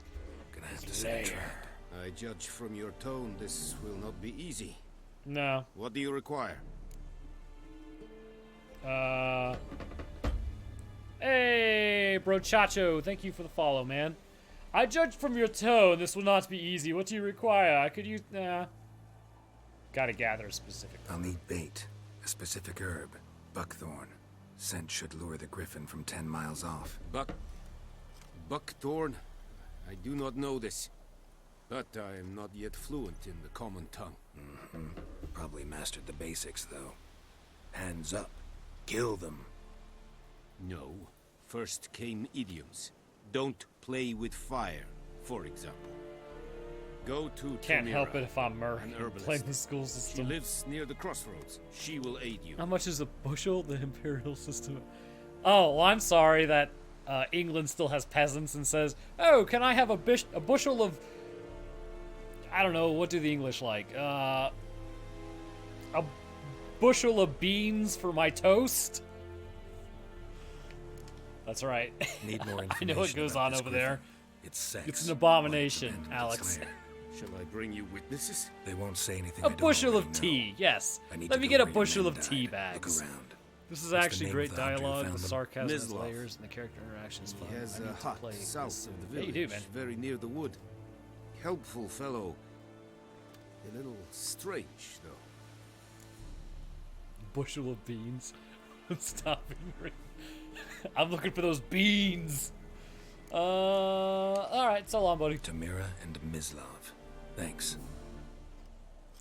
Gonna have to set a trap. I judge from your tone this will not be easy. No. What do you require? Hey, Brochacho, thank you for the follow, man. I judge from your tone this will not be easy. What do you require? I could use, gotta gather a specific. I'll need bait. A specific herb. Buckthorn. Scent should lure the griffin from 10 miles off. Buckthorn? I do not know this. But I am not yet fluent in the common tongue. Probably mastered the basics, though. Hands up. Kill them. No. First came idioms. Don't play with fire, for example. Go to Can't Tamira, help it if I'm an herbalist. playing the school She system. lives near the crossroads. She will aid you. How much is a bushel? The imperial system. Oh, well, I'm sorry that England still has peasants and says, "Oh, can I have a bushel of?" I don't know. What do the English like? A bushel of beans for my toast. That's right. Need more I information know what goes about on this over griffin. there. It's sex. It's an abomination, Abandoned its Alex. lair. Shall I bring you witnesses? They won't say anything. A bushel of tea, yes. I need Let to me go get a where your bushel men of tea died. bags. Look around. This is What's the actually name great of the hunter who dialogue. found The them? sarcasm, its Mislav. layers, and the character interactions. He Fun. has I a need to hut play south this. of the Yeah, village, you do, man. very near the wood. Helpful fellow. A little strange, though. Bushel of beans. Stop being I'm looking for those beans. All right, so long, buddy. Tamira and Mislav. Thanks.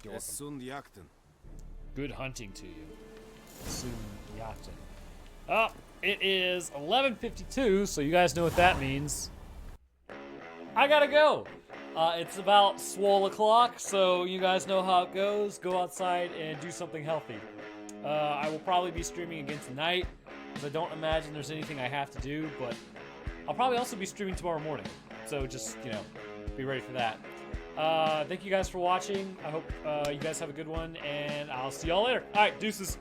You're welcome. Sun Yakten. Good hunting to you. Soon Yachten. Oh, it is 11:52, so you guys know what that means. I gotta go. It's about swole o'clock, so you guys know how it goes. Go outside and do something healthy. I will probably be streaming again tonight, because I don't imagine there's anything I have to do, but I'll probably also be streaming tomorrow morning. So just, be ready for that. Thank you guys for watching. I hope you guys have a good one, and I'll see y'all later. All right, deuces.